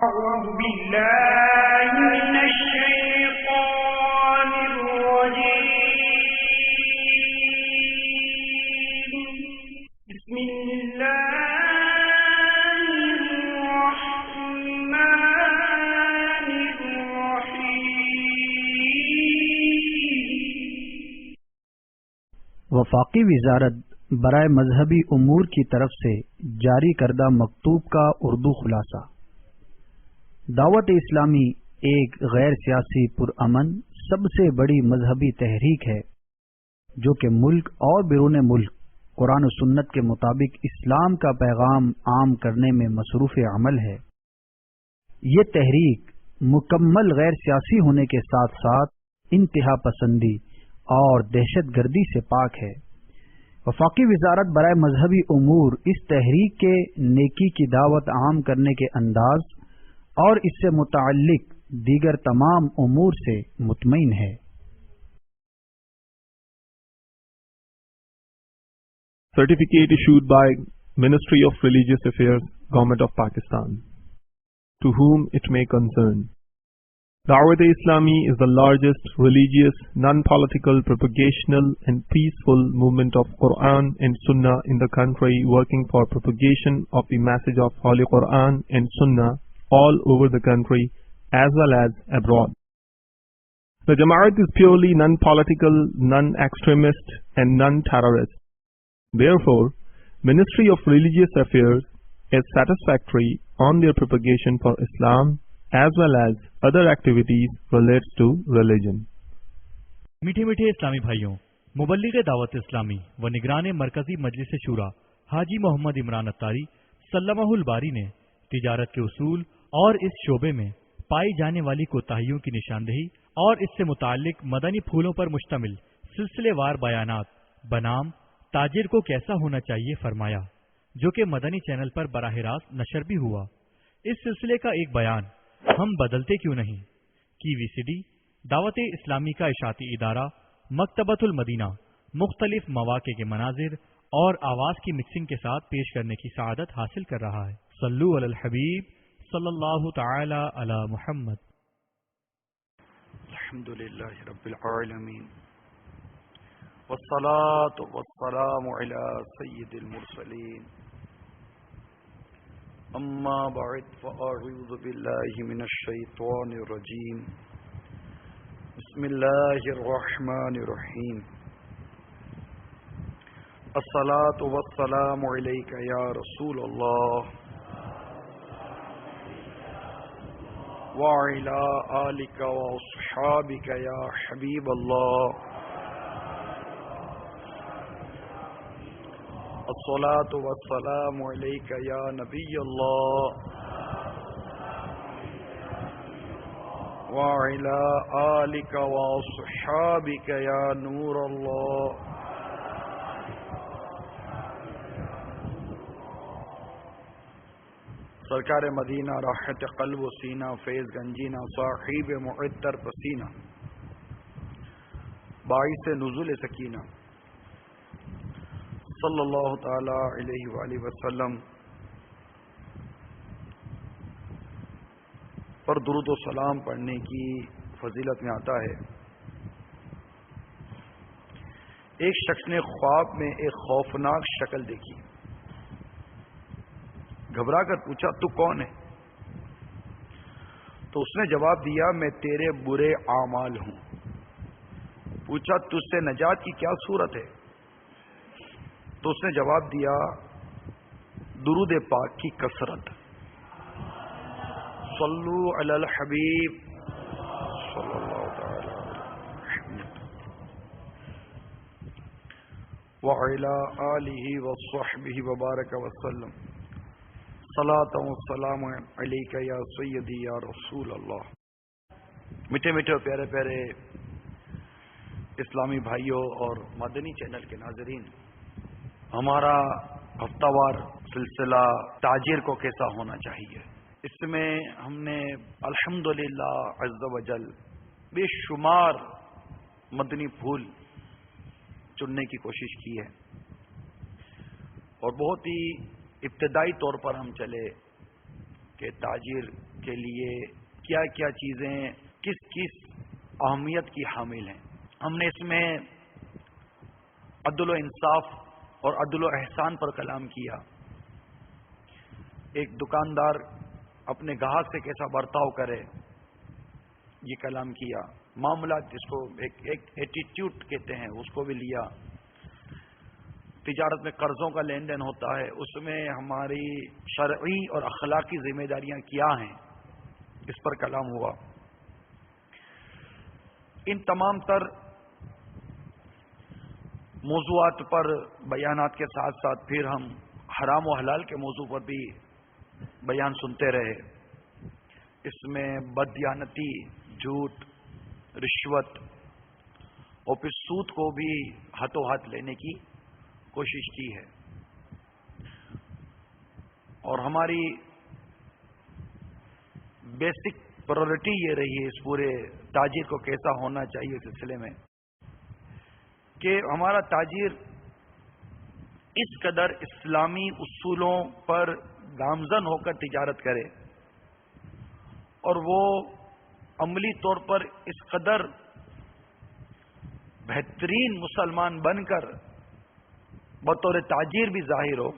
أعوذ بالله من الشيطان الرجيم. بسم الله الرحمن الرحيم. وفاقی وزارت برائے مذہبی امور کی طرف سے جاری کردہ مکتوب کا اردو خلاصہ. دعوت اسلامی ایک غیر سیاسی پرامن سب سے بڑی مذہبی تحریک ہے جو کہ ملک اور بیرون ملک قرآن و سنت کے مطابق اسلام کا پیغام عام کرنے میں مصروف عمل ہے. یہ تحریک مکمل غیر سیاسی ہونے کے ساتھ ساتھ انتہا پسندی اور دہشت گردی سے پاک ہے. وفاقی وزارت برائے مذہبی امور اس تحریک کے نیکی کی دعوت عام کرنے کے انداز اور اس سے متعلق دیگر تمام امور سے مطمئن ہے. Certificate issued by Ministry of Religious Affairs, Government of Pakistan. To whom it may concern. Dawat-e-Islami is the largest religious, non-political, propagational and peaceful movement of Quran and Sunnah in the country, working for propagation of the message of Holy Quran and Sunnah all over the country as well as abroad. The Jamaat is purely non-political, non-extremist and non-terrorist. Therefore, Ministry of Religious Affairs is satisfactory on their propagation for Islam as well as other activities related to religion. میٹھے میٹھے اسلامی بھائیوں، مبلغ دعوت اسلامی و نگران مرکزی مجلس شورا حاجی محمد عمران اتاری سلمہ الباری نے تجارت کے اصول اور اس شعبے میں پائی جانے والی کوتاہیوں کی نشاندہی اور اس سے متعلق مدنی پھولوں پر مشتمل سلسلے وار بیانات بنام تاجر کو کیسا ہونا چاہیے فرمایا، جو کہ مدنی چینل پر براہ راست نشر بھی ہوا. اس سلسلے کا ایک بیان ہم بدلتے کیوں نہیں کی VCD دعوت اسلامی کا اشاعتی ادارہ مکتبۃ المدینہ مختلف مواقع کے مناظر اور آواز کی مکسنگ کے ساتھ پیش کرنے کی سعادت حاصل کر رہا ہے. صلو علی الحبیب صلی اللہ تعالی علی محمد. الحمدللہ رب العالمین والصلاة والسلام علی سید المرسلین. اما بعد فاعوذ باللہ من الشیطان الرجیم. بسم اللہ الرحمن الرحیم. الصلاة والسلام علیک یا رسول اللہ وعلی آلک واصحابک یا حبیب اللہ. الصلاة والسلام علیک یا نبی اللہ وعلی آلک واصحابک یا نور اللہ. سرکار مدینہ راحت قلب و سینہ فیض گنجینہ صاحب معطر پسینہ باعث نزول سکینہ صلی اللہ تعالی علیہ وآلہ وسلم پر درود و سلام پڑھنے کی فضیلت میں آتا ہے. ایک شخص نے خواب میں ایک خوفناک شکل دیکھی. گھبرا کر پوچھا تو کون ہے؟ تو اس نے جواب دیا میں تیرے برے اعمال ہوں. پوچھا تجھ سے نجات کی کیا صورت ہے؟ تو اس نے جواب دیا درود پاک کی کثرت. صلو علی الحبیب صلی اللہ تعالی وعلی آلہ وصحبہ وبارک وسلم. صلاۃ و سلام علیک یا سیدی یا رسول اللہ. میٹھے میٹھے پیارے پیارے اسلامی بھائیوں اور مدنی چینل کے ناظرین، ہمارا ہفتہ وار سلسلہ تاجر کو کیسا ہونا چاہیے، اس میں ہم نے الحمدللہ عز و جل بے شمار مدنی پھول چننے کی کوشش کی ہے اور بہت ہی ابتدائی طور پر ہم چلے کہ کہ تاجر کے لیے کیا کیا چیزیں کس کس اہمیت کی حامل ہیں. ہم نے اس میں عدل و انصاف اور عدل و احسان پر کلام کیا. ایک دکاندار اپنے گاہک سے کیسا برتاؤ کرے یہ کلام کیا. معاملات جس کو ایک ایٹیٹیوڈ کہتے ہیں اس کو بھی لیا. تجارت میں قرضوں کا لین دین ہوتا ہے, اس میں ہماری شرعی اور اخلاقی ذمہ داریاں کیا ہیں, اس پر کلام ہوا. ان تمام تر موضوعات پر بیانات کے ساتھ ساتھ پھر ہم حرام و حلال کے موضوع پر بھی بیان سنتے رہے. اس میں بددیانتی, جھوٹ, رشوت اور پھر سود کو بھی ہاتھوں ہاتھ لینے کی کوشش کی ہے. اور ہماری بیسک پرائرٹی یہ رہی ہے اس پورے تاجر کو کیسا ہونا چاہیے اس سلسلے میں کہ ہمارا تاجر اس قدر اسلامی اصولوں پر گامزن ہو کر تجارت کرے اور وہ عملی طور پر اس قدر بہترین مسلمان بن کر بطور تاجر بھی ظاہر ہو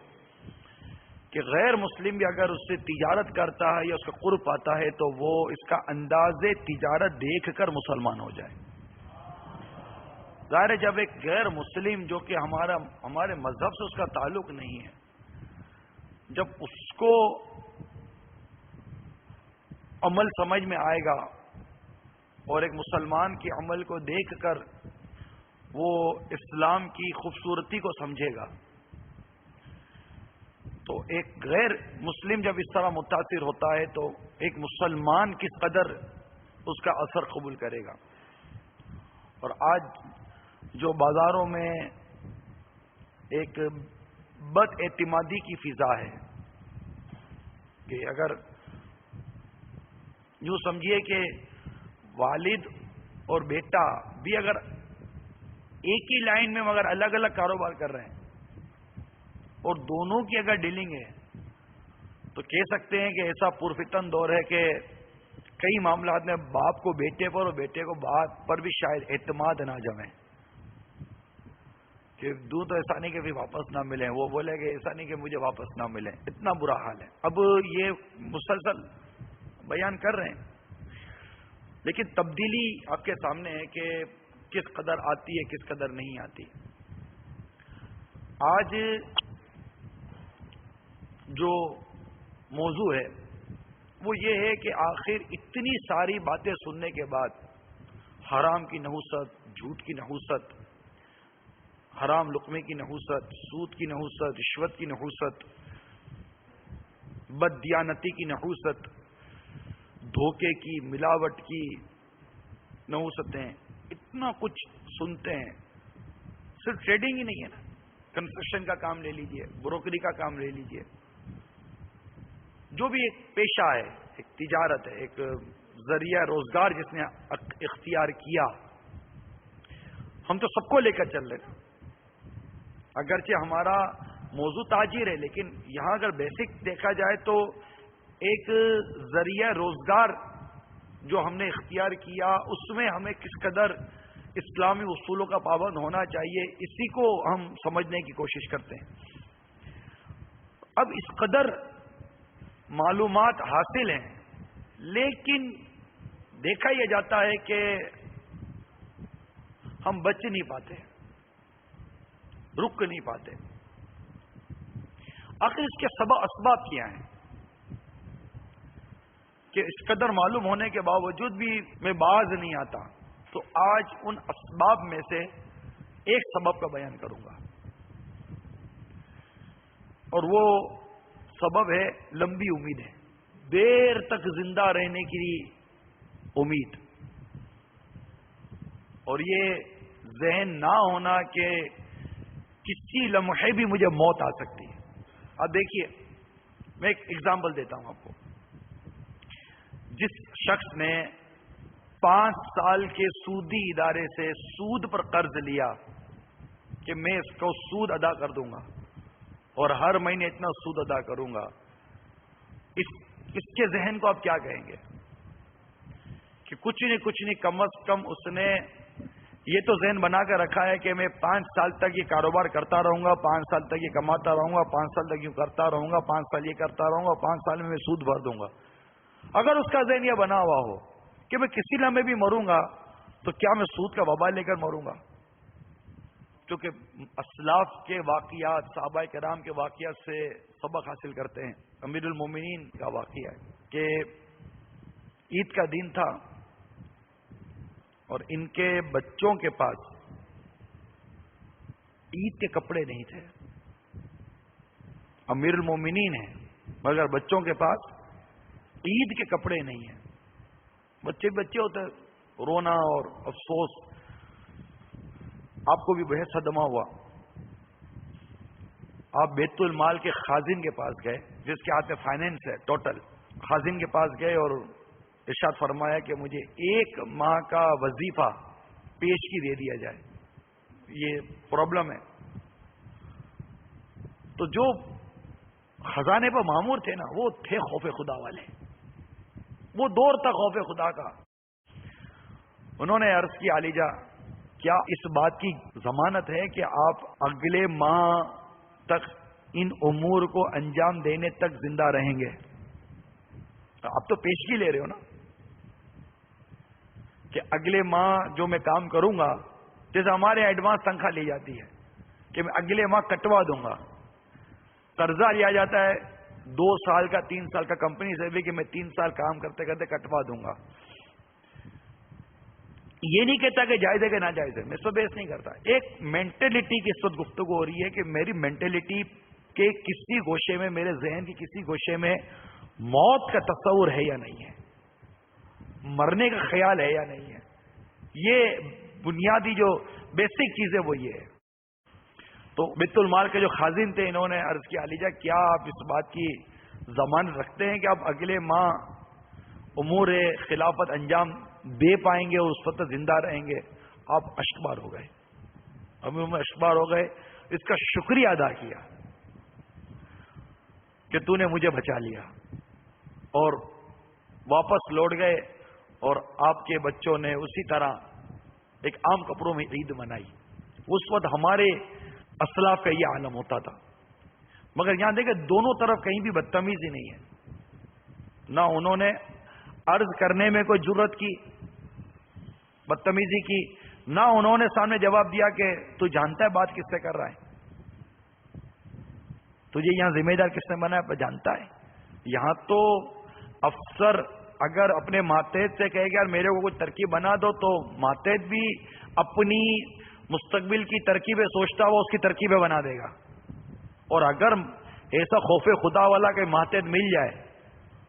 کہ غیر مسلم بھی اگر اس سے تجارت کرتا ہے یا اس کا قرب پاتا ہے تو وہ اس کا انداز تجارت دیکھ کر مسلمان ہو جائے. ظاہر ہے جب ایک غیر مسلم جو کہ ہمارے مذہب سے اس کا تعلق نہیں ہے, جب اس کو عمل سمجھ میں آئے گا اور ایک مسلمان کے عمل کو دیکھ کر وہ اسلام کی خوبصورتی کو سمجھے گا, تو ایک غیر مسلم جب اس طرح متاثر ہوتا ہے تو ایک مسلمان کس قدر اس کا اثر قبول کرے گا. اور آج جو بازاروں میں ایک بد اعتمادی کی فضا ہے کہ اگر یوں سمجھیے کہ والد اور بیٹا بھی اگر ایک ہی لائن میں مگر الگ الگ کاروبار کر رہے ہیں اور دونوں کی اگر ڈیلنگ ہے تو کہہ سکتے ہیں کہ ایسا پرفتن دور ہے کہ کئی معاملات میں باپ کو بیٹے پر اور بیٹے کو باپ پر بھی شاید اعتماد نہ جمے کہ دوں تو ایسا نہیں کہ پھر واپس نہ ملیں, وہ بولے کہ ایسا نہیں کہ مجھے واپس نہ ملیں. اتنا برا حال ہے. اب یہ مسلسل بیان کر رہے ہیں لیکن تبدیلی آپ کے سامنے ہے کہ کس قدر آتی ہے کس قدر نہیں آتی. آج جو موضوع ہے وہ یہ ہے کہ آخر اتنی ساری باتیں سننے کے بعد حرام کی نحوست, جھوٹ کی نحوست, حرام لقمے کی نحوست, سود کی نحوست, رشوت کی نحوست, بددیانتی کی نحوست, دھوکے کی, ملاوٹ کی نحوستیں, اتنا کچھ سنتے ہیں. صرف ٹریڈنگ ہی نہیں ہے نا, کنسٹرکشن کا کام لے لیجئے, بروکری کا کام لے لیجئے, جو بھی ایک پیشہ ہے, ایک تجارت ہے, ایک ذریعہ روزگار جس نے اختیار کیا, ہم تو سب کو لے کر چل رہے ہیں. اگرچہ ہمارا موضوع تاجر ہے لیکن یہاں اگر بیسک دیکھا جائے تو ایک ذریعہ روزگار جو ہم نے اختیار کیا اس میں ہمیں کس قدر اسلامی اصولوں کا پابند ہونا چاہیے اسی کو ہم سمجھنے کی کوشش کرتے ہیں. اب اس قدر معلومات حاصل ہیں لیکن دیکھا یہ جاتا ہے کہ ہم بچ نہیں پاتے, رک نہیں پاتے. آخر اس کے اسباب کیا ہیں کہ اس قدر معلوم ہونے کے باوجود بھی میں باز نہیں آتا. تو آج ان اسباب میں سے ایک سبب کا بیان کروں گا اور وہ سبب ہے لمبی امید ہے, دیر تک زندہ رہنے کی امید, اور یہ ذہن نہ ہونا کہ کسی لمحے بھی مجھے موت آ سکتی ہے. اب دیکھیے میں ایک ایگزامپل دیتا ہوں آپ کو. جس شخص نے 5 سال کے سودی ادارے سے سود پر قرض لیا کہ میں اس کو سود ادا کر دوں گا اور ہر مہینے اتنا سود ادا کروں گا, اس کے ذہن کو آپ کیا کہیں گے کہ کچھ نہیں کم از کم اس نے یہ تو ذہن بنا کر رکھا ہے کہ میں 5 سال تک یہ کاروبار کرتا رہوں گا، 5 سال تک یہ کماتا رہوں گا، 5 سال تک یوں کرتا رہوں گا، 5 سال یہ کرتا رہوں گا، 5 سال میں سود بھر دوں گا۔ اگر اس کا ذہن یہ بنا ہوا ہو کہ میں کسی لمحے بھی مروں گا تو کیا میں سود کا وبال لے کر مروں گا؟ کیونکہ اسلاف کے واقعات، صحابہ کرام کے واقعات سے سبق حاصل کرتے ہیں۔ امیر المومنین کا واقعہ ہے کہ عید کا دن تھا اور ان کے بچوں کے پاس عید کے کپڑے نہیں تھے۔ امیر المومنین ہیں مگر بچوں کے پاس عید کے کپڑے نہیں ہیں۔ بچے ہوتے، رونا اور افسوس۔ آپ کو بھی بہت صدمہ ہوا۔ آپ بیت المال کے خازن کے پاس گئے، جس کے ہاتھ میں فائنینس ہے ٹوٹل، خازن کے پاس گئے اور ارشاد فرمایا کہ مجھے 1 ماہ کا وظیفہ پیشگی دے دیا جائے، یہ پرابلم ہے۔ تو جو خزانے پر مامور تھے نا، وہ تھے خوف خدا والے، وہ دور تھا خوف خدا کا۔ انہوں نے عرض کی عالیجا کیا اس بات کی ضمانت ہے کہ آپ اگلے ماہ تک ان امور کو انجام دینے تک زندہ رہیں گے؟ آپ تو پیشگی لے رہے ہو نا کہ اگلے ماہ جو میں کام کروں گا، جیسے ہمارے ایڈوانس تنخواہ لی جاتی ہے کہ میں اگلے ماہ کٹوا دوں گا، قرضہ لیا جاتا ہے 2 سال کا 3 سال کا کمپنی سے بھی کہ میں 3 سال کام کرتے کرتے کٹوا دوں گا۔ یہ نہیں کہتا کہ جائز ہے کہ نہ جائز ہے، میں اس پر بحث نہیں کرتا۔ ایک مینٹلٹی کی اس وقت گفتگو ہو رہی ہے کہ میری مینٹلٹی کے کسی گوشے میں، میرے ذہن کی کسی گوشے میں موت کا تصور ہے یا نہیں ہے، مرنے کا خیال ہے یا نہیں ہے۔ یہ بنیادی جو بیسک چیز ہے وہ یہ ہے۔ تو بیت المال کے جو خازن تھے، انہوں نے عرض کیا علیجا کیا آپ اس بات کی ضمانت رکھتے ہیں کہ آپ اگلے ماہ امور خلافت انجام دے پائیں گے اور اس وقت زندہ رہیں گے؟ آپ اشکبار ہو گئے، ہمیں اشکبار ہو گئے، اس کا شکریہ ادا کیا کہ تو نے مجھے بچا لیا، اور واپس لوٹ گئے۔ اور آپ کے بچوں نے اسی طرح ایک عام کپڑوں میں عید منائی۔ اس وقت ہمارے اسلاف کا یہ عالم ہوتا تھا، مگر یہاں دیکھیں دونوں طرف کہیں بھی بدتمیزی نہیں ہے، نہ انہوں نے عرض کرنے میں کوئی جرت کی، بدتمیزی کی، نہ انہوں نے سامنے جواب دیا کہ تو جانتا ہے بات کس سے کر رہا ہے، تجھے یہاں ذمہ دار کس نے بنایا جانتا ہے۔ یہاں تو افسر اگر اپنے ماتحت سے کہے گا یار میرے کو کوئی ترکیب بنا دو، تو ماتحت بھی اپنی مستقبل کی ترکیبیں سوچتا ہوا اس کی ترکیبیں بنا دے گا۔ اور اگر ایسا خوف خدا والا کہ ماتحت مل جائے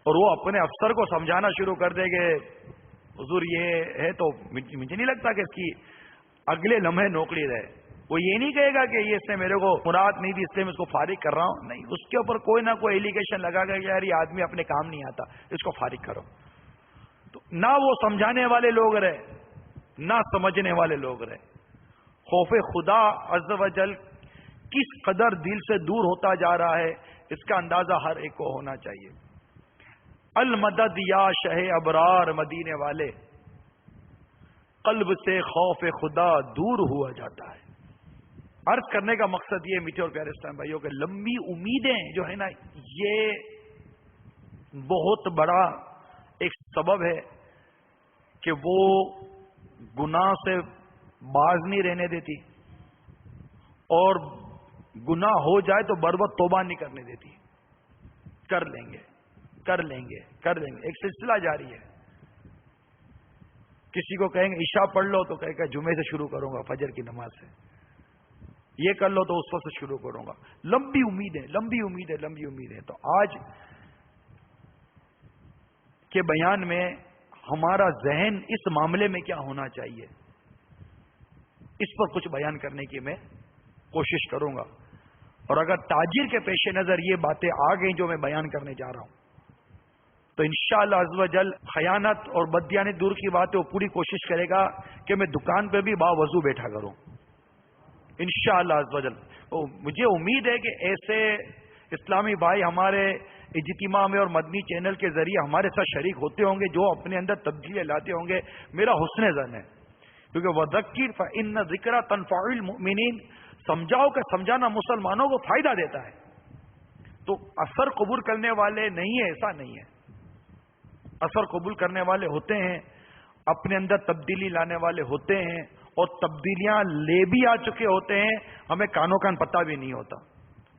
اور وہ اپنے افسر کو سمجھانا شروع کر دے کہ حضور یہ ہے، تو مجھے نہیں لگتا کہ اس کی اگلے لمحے نوکری رہے۔ وہ یہ نہیں کہے گا کہ یہ اس نے میرے کو مراد نہیں دی اس لیے میں اس کو فارغ کر رہا ہوں، نہیں، اس کے اوپر کوئی نہ کوئی ایلیگیشن لگا گا کہ یار یہ آدمی اپنے کام نہیں آتا، اس کو فارغ کرو۔ تو نہ وہ سمجھانے والے لوگ رہے، نہ سمجھنے والے لوگ رہے۔ خوف خدا عز و جل کس قدر دل سے دور ہوتا جا رہا ہے، اس کا اندازہ ہر ایک کو ہونا چاہیے۔ المدد یا شہ ابرار مدینے والے، قلب سے خوف خدا دور ہوا جاتا ہے۔ عرض کرنے کا مقصد یہ میٹھے اور پیارے اسلام بھائیوں کہ لمبی امیدیں جو ہے نا، یہ بہت بڑا ایک سبب ہے کہ وہ گناہ سے باز نہیں رہنے دیتی، اور گناہ ہو جائے تو بربت توبہ نہیں کرنے دیتی۔ کر لیں گے کر لیں گے کر لیں گے، ایک سلسلہ جاری ہے۔ کسی کو کہیں گے عشاء پڑھ لو تو کہے گا جمعے سے شروع کروں گا، فجر کی نماز سے، یہ کر لو تو اس وقت سے شروع کروں گا۔ لمبی امیدیں لمبی امیدیں لمبی امیدیں۔ تو آج کے بیان میں ہمارا ذہن اس معاملے میں کیا ہونا چاہیے، اس پر کچھ بیان کرنے کی میں کوشش کروں گا۔ اور اگر تاجر کے پیش نظر یہ باتیں آ گئیں جو میں بیان کرنے جا رہا ہوں، تو انشاءاللہ عز و جل خیانت اور بددیانت دور کی بات ہے، وہ پوری کوشش کرے گا کہ میں دکان پہ بھی باوضو بیٹھا کروں انشاءاللہ عز و جل۔ مجھے امید ہے کہ ایسے اسلامی بھائی ہمارے اجتماع میں اور مدنی چینل کے ذریعے ہمارے ساتھ شریک ہوتے ہوں گے، جو اپنے اندر تبدیلیاں لاتے ہوں گے، میرا حسن ظن ہے، کیونکہ وَذَكِّرْ فَإِنَّ الذِّكْرَىٰ تَنفَعُ الْمُؤْمِنِينَ، سمجھاؤ کہ سمجھانا مسلمانوں کو فائدہ دیتا ہے۔ تو اثر قبول کرنے والے نہیں ہیں، ایسا نہیں ہے، اثر قبول کرنے والے ہوتے ہیں، اپنے اندر تبدیلی لانے والے ہوتے ہیں، اور تبدیلیاں لے بھی آ چکے ہوتے ہیں، ہمیں کانوں کان پتہ بھی نہیں ہوتا۔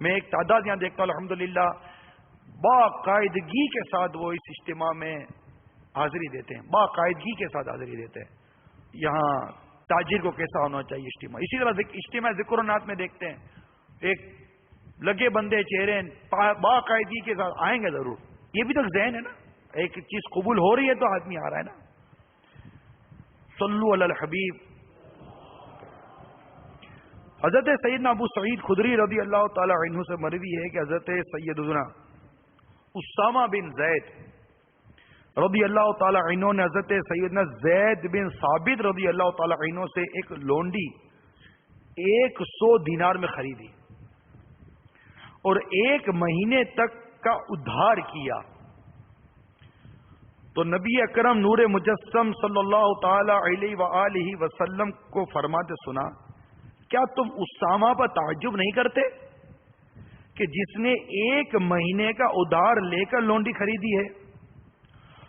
میں ایک تعداد یہاں دیکھتا ہوں الحمدللہ باقاعدگی کے ساتھ وہ اس اجتماع میں حاضری دیتے ہیں، باقاعدگی کے ساتھ حاضری دیتے ہیں۔ یہاں تاجر کو کیسا ہونا چاہیے اجتماع، اسی طرح اجتماع ذکر و نعت میں دیکھتے ہیں، ایک لگے بندے چہرے باقاعدگی کے ساتھ آئیں گے ضرور، یہ بھی تو ذہن ہے نا، ایک چیز قبول ہو رہی ہے تو آدمی آ رہا ہے نا۔ صلو علی الحبیب۔ حضرت سیدنا ابو سعید خدری رضی اللہ تعالی عنہ سے مروی ہے کہ حضرت سیدنا اسامہ بن زید رضی اللہ تعالی عنہ نے حضرت سیدنا زید بن ثابت رضی اللہ تعالی عنہ سے ایک لونڈی 100 دینار میں خریدی اور 1 مہینے تک کا ادھار کیا، تو نبی اکرم نور مجسم صلی اللہ تعالی علیہ وآلہ وسلم کو فرماتے سنا، کیا تم اسامہ پر تعجب نہیں کرتے کہ جس نے 1 مہینے کا ادھار لے کر لونڈی خریدی ہے،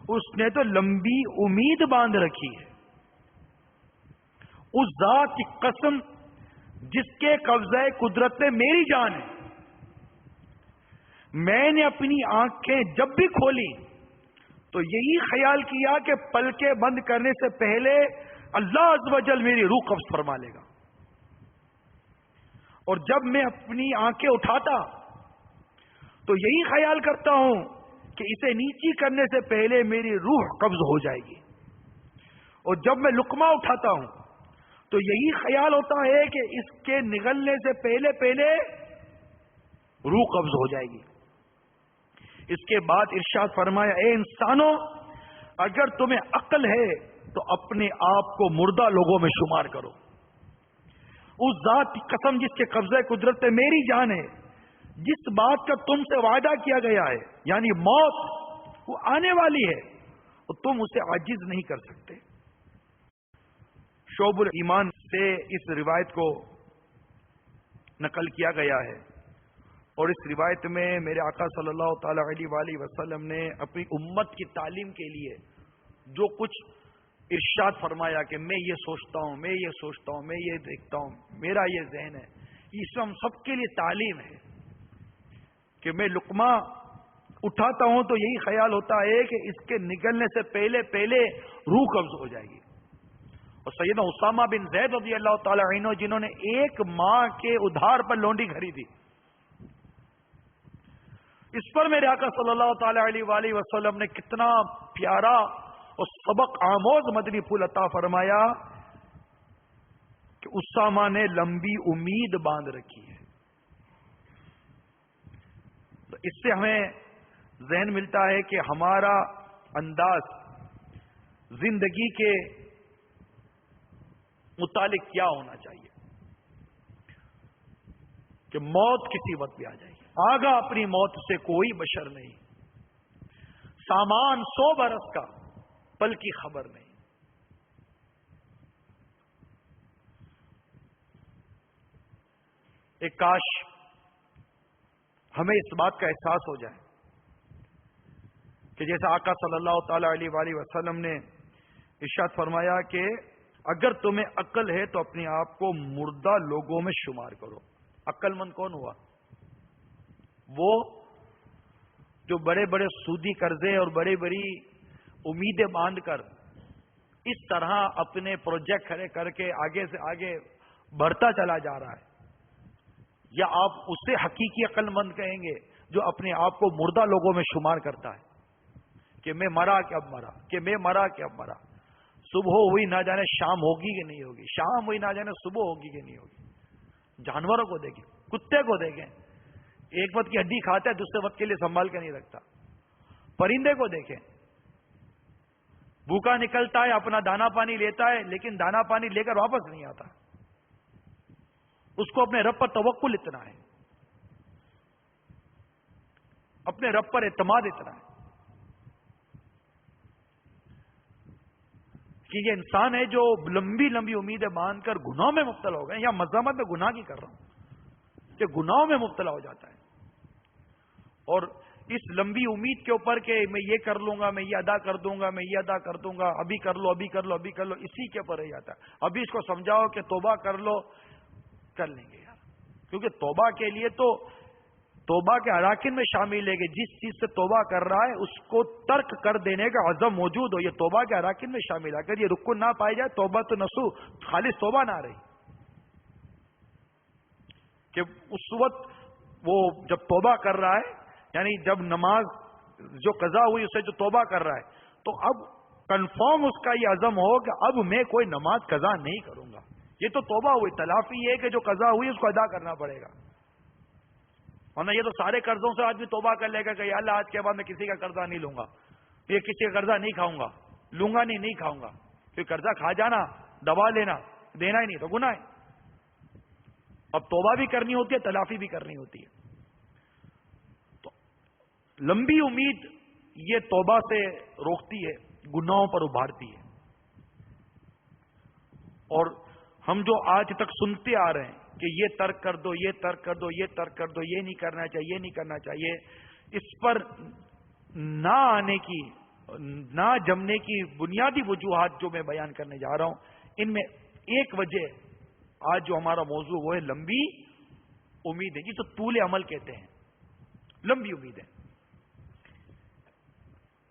اس نے تو لمبی امید باندھ رکھی ہے۔ اس ذات کی قسم جس کے قبضہ قدرت میں میری جان ہے، میں نے اپنی آنکھیں جب بھی کھولی تو یہی خیال کیا کہ پلکیں بند کرنے سے پہلے اللہ عز و جل میری روح قبض فرما لے گا، اور جب میں اپنی آنکھیں اٹھاتا تو یہی خیال کرتا ہوں کہ اسے نیچی کرنے سے پہلے میری روح قبض ہو جائے گی، اور جب میں لقمہ اٹھاتا ہوں تو یہی خیال ہوتا ہے کہ اس کے نگلنے سے پہلے روح قبض ہو جائے گی۔ اس کے بعد ارشاد فرمایا، اے انسانوں، اگر تمہیں عقل ہے تو اپنے آپ کو مردہ لوگوں میں شمار کرو۔ اس ذات کی قسم جس کے قبضہ قدرت میں میری جان ہے، جس بات کا تم سے وعدہ کیا گیا ہے، یعنی موت وہ آنے والی ہے، اور تم اسے عاجز نہیں کر سکتے۔ شعب الایمان سے اس روایت کو نقل کیا گیا ہے، اور اس روایت میں میرے آقا صلی اللہ تعالی علیہ وآلہ وسلم نے اپنی امت کی تعلیم کے لیے جو کچھ ارشاد فرمایا کہ میں یہ سوچتا ہوں، میں یہ سوچتا ہوں، میں یہ دیکھتا ہوں، میرا یہ ذہن ہے، اس ہم سب کے لیے تعلیم ہے کہ میں لقمہ اٹھاتا ہوں تو یہی خیال ہوتا ہے کہ اس کے نکلنے سے پہلے روح قبض ہو جائے گی۔ اور سیدنا اسامہ بن زید رضی اللہ تعالی عنہ جنہوں نے 1 ماہ کے ادھار پر لونڈی خریدی، اس پر میرے آقا صلی اللہ تعالی علیہ وآلہ وسلم نے کتنا پیارا اور سبق آموز مدنی پھول عطا فرمایا کہ اسامہ نے لمبی امید باندھ رکھی ہے۔ تو اس سے ہمیں ذہن ملتا ہے کہ ہمارا انداز زندگی کے متعلق کیا ہونا چاہیے کہ موت کسی وقت بھی آ جائے گی، آگاہ اپنی موت سے کوئی بشر نہیں، سامان 100 برس کا پل کی خبر نہیں۔ ایک کاش ہمیں اس بات کا احساس ہو جائے کہ جیسا آقا صلی اللہ تعالی علیہ وآلہ وسلم نے ارشاد فرمایا کہ اگر تمہیں عقل ہے تو اپنے آپ کو مردہ لوگوں میں شمار کرو۔ عقل مند کون ہوا؟ وہ جو بڑے بڑے سودی قرضے اور بڑی بڑی امیدیں باندھ کر اس طرح اپنے پروجیکٹ کھڑے کر کے آگے سے آگے بڑھتا چلا جا رہا ہے، یا آپ اسے حقیقی عقل مند کہیں گے جو اپنے آپ کو مردہ لوگوں میں شمار کرتا ہے کہ میں مرا کہ اب مرا، کہ میں مرا کہ اب مرا، صبح ہوئی نہ جانے شام ہوگی کہ نہیں ہوگی، شام ہوئی نہ جانے صبح ہوگی کہ نہیں ہوگی۔ جانوروں کو دیکھیں، کتے کو دیکھیں، ایک وقت کی ہڈی کھاتا ہے دوسرے وقت کے لیے سنبھال کے نہیں رکھتا۔ پرندے کو دیکھیں، بھوکا نکلتا ہے، اپنا دانا پانی لیتا ہے، لیکن دانا پانی لے کر واپس نہیں آتا، اس کو اپنے رب پر توکل اتنا ہے۔ اپنے رب پر اعتماد اتنا ہے کہ یہ انسان ہے جو لمبی لمبی امیدیں باندھ کر گناہوں میں مبتلا ہو گئے. یا مذمت میں گناہ کی کر رہا ہوں کہ گناہوں میں مبتلا ہو جاتا ہے, اور اس لمبی امید کے اوپر کہ میں یہ کر لوں گا, میں یہ ادا کر دوں گا, میں یہ ادا کر دوں گا, ابھی کر لو, ابھی کر لو, ابھی کر لو, اسی کے اوپر رہ جاتا ہے. ابھی اس کو سمجھاؤ کہ توبہ کر لو, کر لیں گے یار, کیونکہ توبہ کے لیے تو توبہ کے اراکین میں شامل ہے کہ جس چیز سے توبہ کر رہا ہے اس کو ترک کر دینے کا عزم موجود ہو, یہ توبہ کے اراکین میں شامل ہے. اگر یہ رکن نہ پائی جائے توبہ تو نسو, خالص توبہ نہ رہی. کہ اس وقت وہ جب توبہ کر رہا ہے, یعنی جب نماز جو قضا ہوئی اسے جو توبہ کر رہا ہے, تو اب کنفرم اس کا یہ عزم ہو کہ اب میں کوئی نماز قضا نہیں کروں گا. یہ تو توبہ ہوئی. تلافی یہ کہ جو قضا ہوئی اس کو ادا کرنا پڑے گا, ورنہ یہ تو سارے قرضوں سے آدمی توبہ کر لے گا کہ یا اللہ آج کے بعد میں کسی کا قرضہ نہیں لوں گا, یہ کسی کا قرضہ نہیں کھاؤں گا, لوں گا نہیں کھاؤں گا. کیونکہ قرضہ کھا جانا, دبا لینا, دینا ہی نہیں تو گناہ ہے. اب توبہ بھی کرنی ہوتی ہے, تلافی بھی کرنی ہوتی ہے. تو لمبی امید یہ توبہ سے روکتی ہے, گناہوں پر ابھارتی ہے. اور ہم جو آج تک سنتے آ رہے ہیں کہ یہ ترک کر دو, یہ ترک کر دو, یہ ترک کر دو, یہ نہیں کرنا چاہیے, یہ نہیں کرنا چاہیے, اس پر نہ آنے کی, نہ جمنے کی بنیادی وجوہات جو میں بیان کرنے جا رہا ہوں, ان میں ایک وجہ آج جو ہمارا موضوع وہ ہے لمبی امیدیں, جسے طول عمل کہتے ہیں, لمبی امیدیں.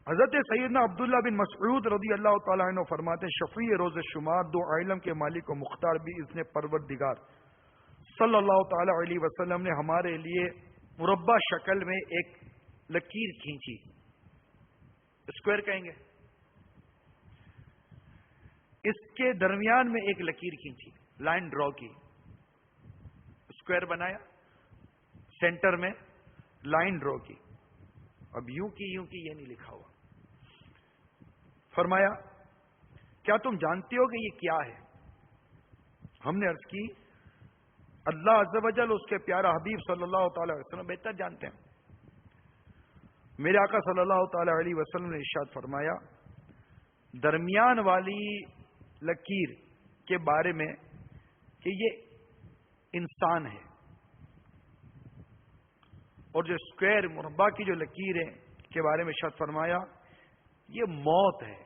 حضرت سیدنا عبداللہ بن مسعود رضی اللہ تعالیٰ عنہ فرماتے ہیں, شفیع روز شمار, دو عالم کے مالک و مختار بھی اذن پروردگار صلی اللہ تعالی علیہ وسلم نے ہمارے لیے مربع شکل میں ایک لکیر کھینچی, اسکوائر کہیں گے, اس کے درمیان میں ایک لکیر کھینچی, لائن ڈرا کی, اسکوائر بنایا, سینٹر میں لائن ڈرا کی. اب یوں کی یہ نہیں لکھا ہوا. فرمایا کیا تم جانتے ہو کہ یہ کیا ہے؟ ہم نے عرض کی اللہ عز و جل اس کے پیارا حبیب صلی اللہ تعالی علیہ وسلم بہتر جانتے ہیں. میرے آقا صلی اللہ تعالی علیہ وسلم نے ارشاد فرمایا, درمیان والی لکیر کے بارے میں کہ یہ انسان ہے, اور جو اسکوائر مربع کی جو لکیر ہے کے بارے میں ارشاد فرمایا یہ موت ہے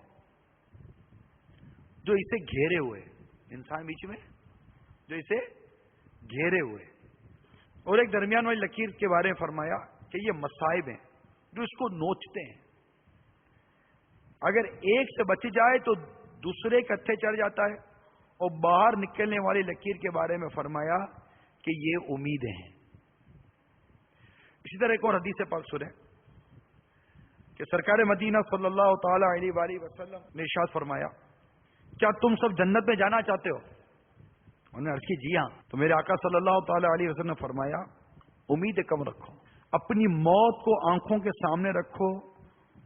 جو اسے گھیرے ہوئے, انسان بیچ میں جو اسے گھیرے ہوئے. اور ایک درمیان والی لکیر کے بارے میں فرمایا کہ یہ مصائب ہیں جو اس کو نوچتے ہیں, اگر ایک سے بچ جائے تو دوسرے کے ہتھے چڑھ جاتا ہے. اور باہر نکلنے والی لکیر کے بارے میں فرمایا کہ یہ امیدیں ہیں. اسی طرح ایک اور حدیث پاک سنیں کہ سرکار مدینہ صلی اللہ تعالی علیہ وآلہ وسلم نے ارشاد فرمایا, کیا تم سب جنت میں جانا چاہتے ہو؟ انہوں نے عرض کی جی ہاں. تو میرے آقا صلی اللہ تعالی علیہ وسلم نے فرمایا امید کم رکھو, اپنی موت کو آنکھوں کے سامنے رکھو,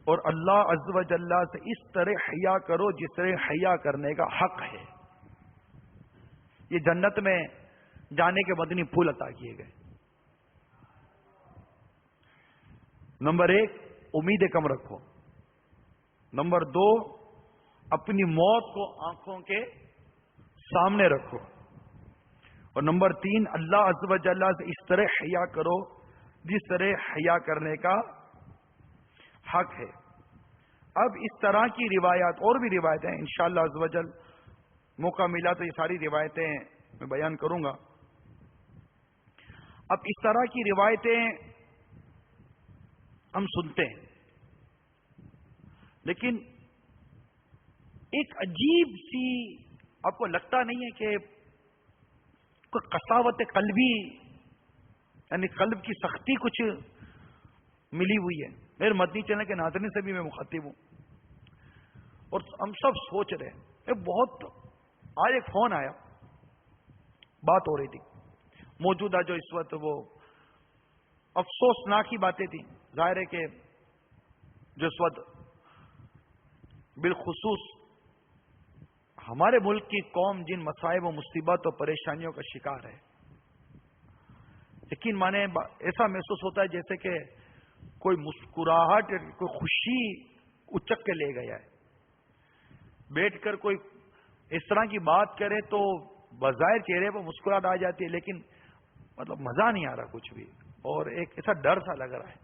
اور اللہ عز و جل سے اس طرح حیا کرو جس طرح حیا کرنے کا حق ہے. یہ جنت میں جانے کے مدنی پھول عطا کیے گئے. نمبر 1 امیدیں کم رکھو. نمبر 2 اپنی موت کو آنکھوں کے سامنے رکھو. اور نمبر 3 اللہ عز و جل سے اس طرح حیا کرو جس طرح حیا کرنے کا حق ہے. اب اس طرح کی روایات اور بھی روایتیں انشاءاللہ عز و جل موقع ملا تو یہ ساری روایتیں میں بیان کروں گا. اب اس طرح کی روایتیں ہم سنتے ہیں, لیکن ایک عجیب سی آپ کو لگتا نہیں ہے کہ کوئی قساوت قلبی, یعنی قلب کی سختی کچھ ملی ہوئی ہے؟ میرے مدنی چینل کے ناظرین سے بھی میں مخاطب ہوں, اور ہم سب سوچ رہے ہیں. بہت آج ایک فون آیا, بات ہو رہی تھی, موجودہ جو اس وقت وہ افسوسناک ہی باتیں تھیں. ظاہر ہے کہ جو اس وقت بالخصوص ہمارے ملک کی قوم جن مصائب و مصیبت اور پریشانیوں کا شکار ہے, یقین مانے ایسا محسوس ہوتا ہے جیسے کہ کوئی مسکراہٹ، کوئی خوشی اچک کے لے گیا ہے. بیٹھ کر کوئی اس طرح کی بات کرے تو بظاہر چہرے پر مسکراہٹ آ جاتی ہے، لیکن مطلب مزہ نہیں آ رہا کچھ بھی، اور ایک ایسا ڈر سا لگ رہا ہے.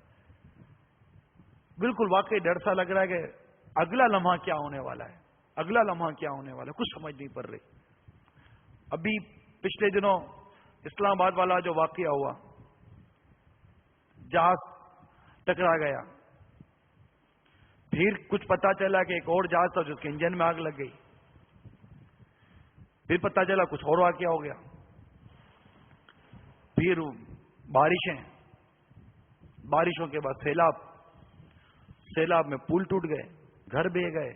بالکل واقعی ڈر سا لگ رہا ہے کہ اگلا لمحہ کیا ہونے والا ہے، اگلا لمحہ کیا ہونے والا ہے، کچھ سمجھ نہیں پڑ رہی. ابھی پچھلے دنوں اسلام آباد والا جو واقعہ ہوا، جہاز ٹکرا گیا، پھر کچھ پتا چلا کہ ایک اور جہاز تھا جس کے انجن میں آگ لگ گئی، پھر پتا چلا کچھ اور واقعہ ہو گیا، پھر بارشوں کے بعد سیلاب میں پل ٹوٹ گئے، گھر بہ گئے،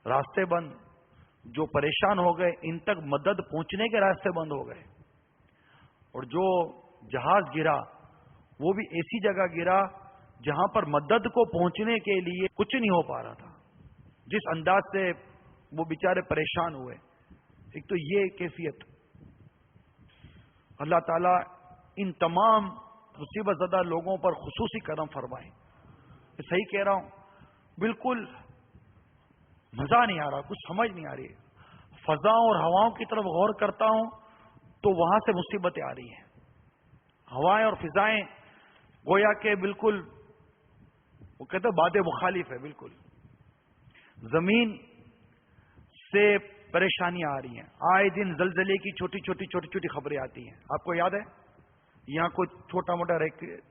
راستے بند. جو پریشان ہو گئے ان تک مدد پہنچنے کے راستے بند ہو گئے، اور جو جہاز گرا وہ بھی ایسی جگہ گرا جہاں پر مدد کو پہنچنے کے لیے کچھ نہیں ہو پا رہا تھا. جس انداز سے وہ بیچارے پریشان ہوئے، ایک تو یہ کیفیت. اللہ تعالیٰ ان تمام مصیبت زدہ لوگوں پر خصوصی کرم فرمائے. میں صحیح کہہ رہا ہوں، بالکل مزہ نہیں آ رہا، کچھ سمجھ نہیں آ رہی. فضاؤں اور ہواؤں کی طرف غور کرتا ہوں تو وہاں سے مصیبتیں آ رہی ہیں. ہوائیں اور فضائیں گویا کہ بالکل وہ کہتے ہیں باد مخالف ہے. بالکل زمین سے پریشانیاں آ رہی ہیں. آئے دن زلزلے کی چھوٹی چھوٹی خبریں آتی ہیں. آپ کو یاد ہے یہاں کوئی چھوٹا موٹا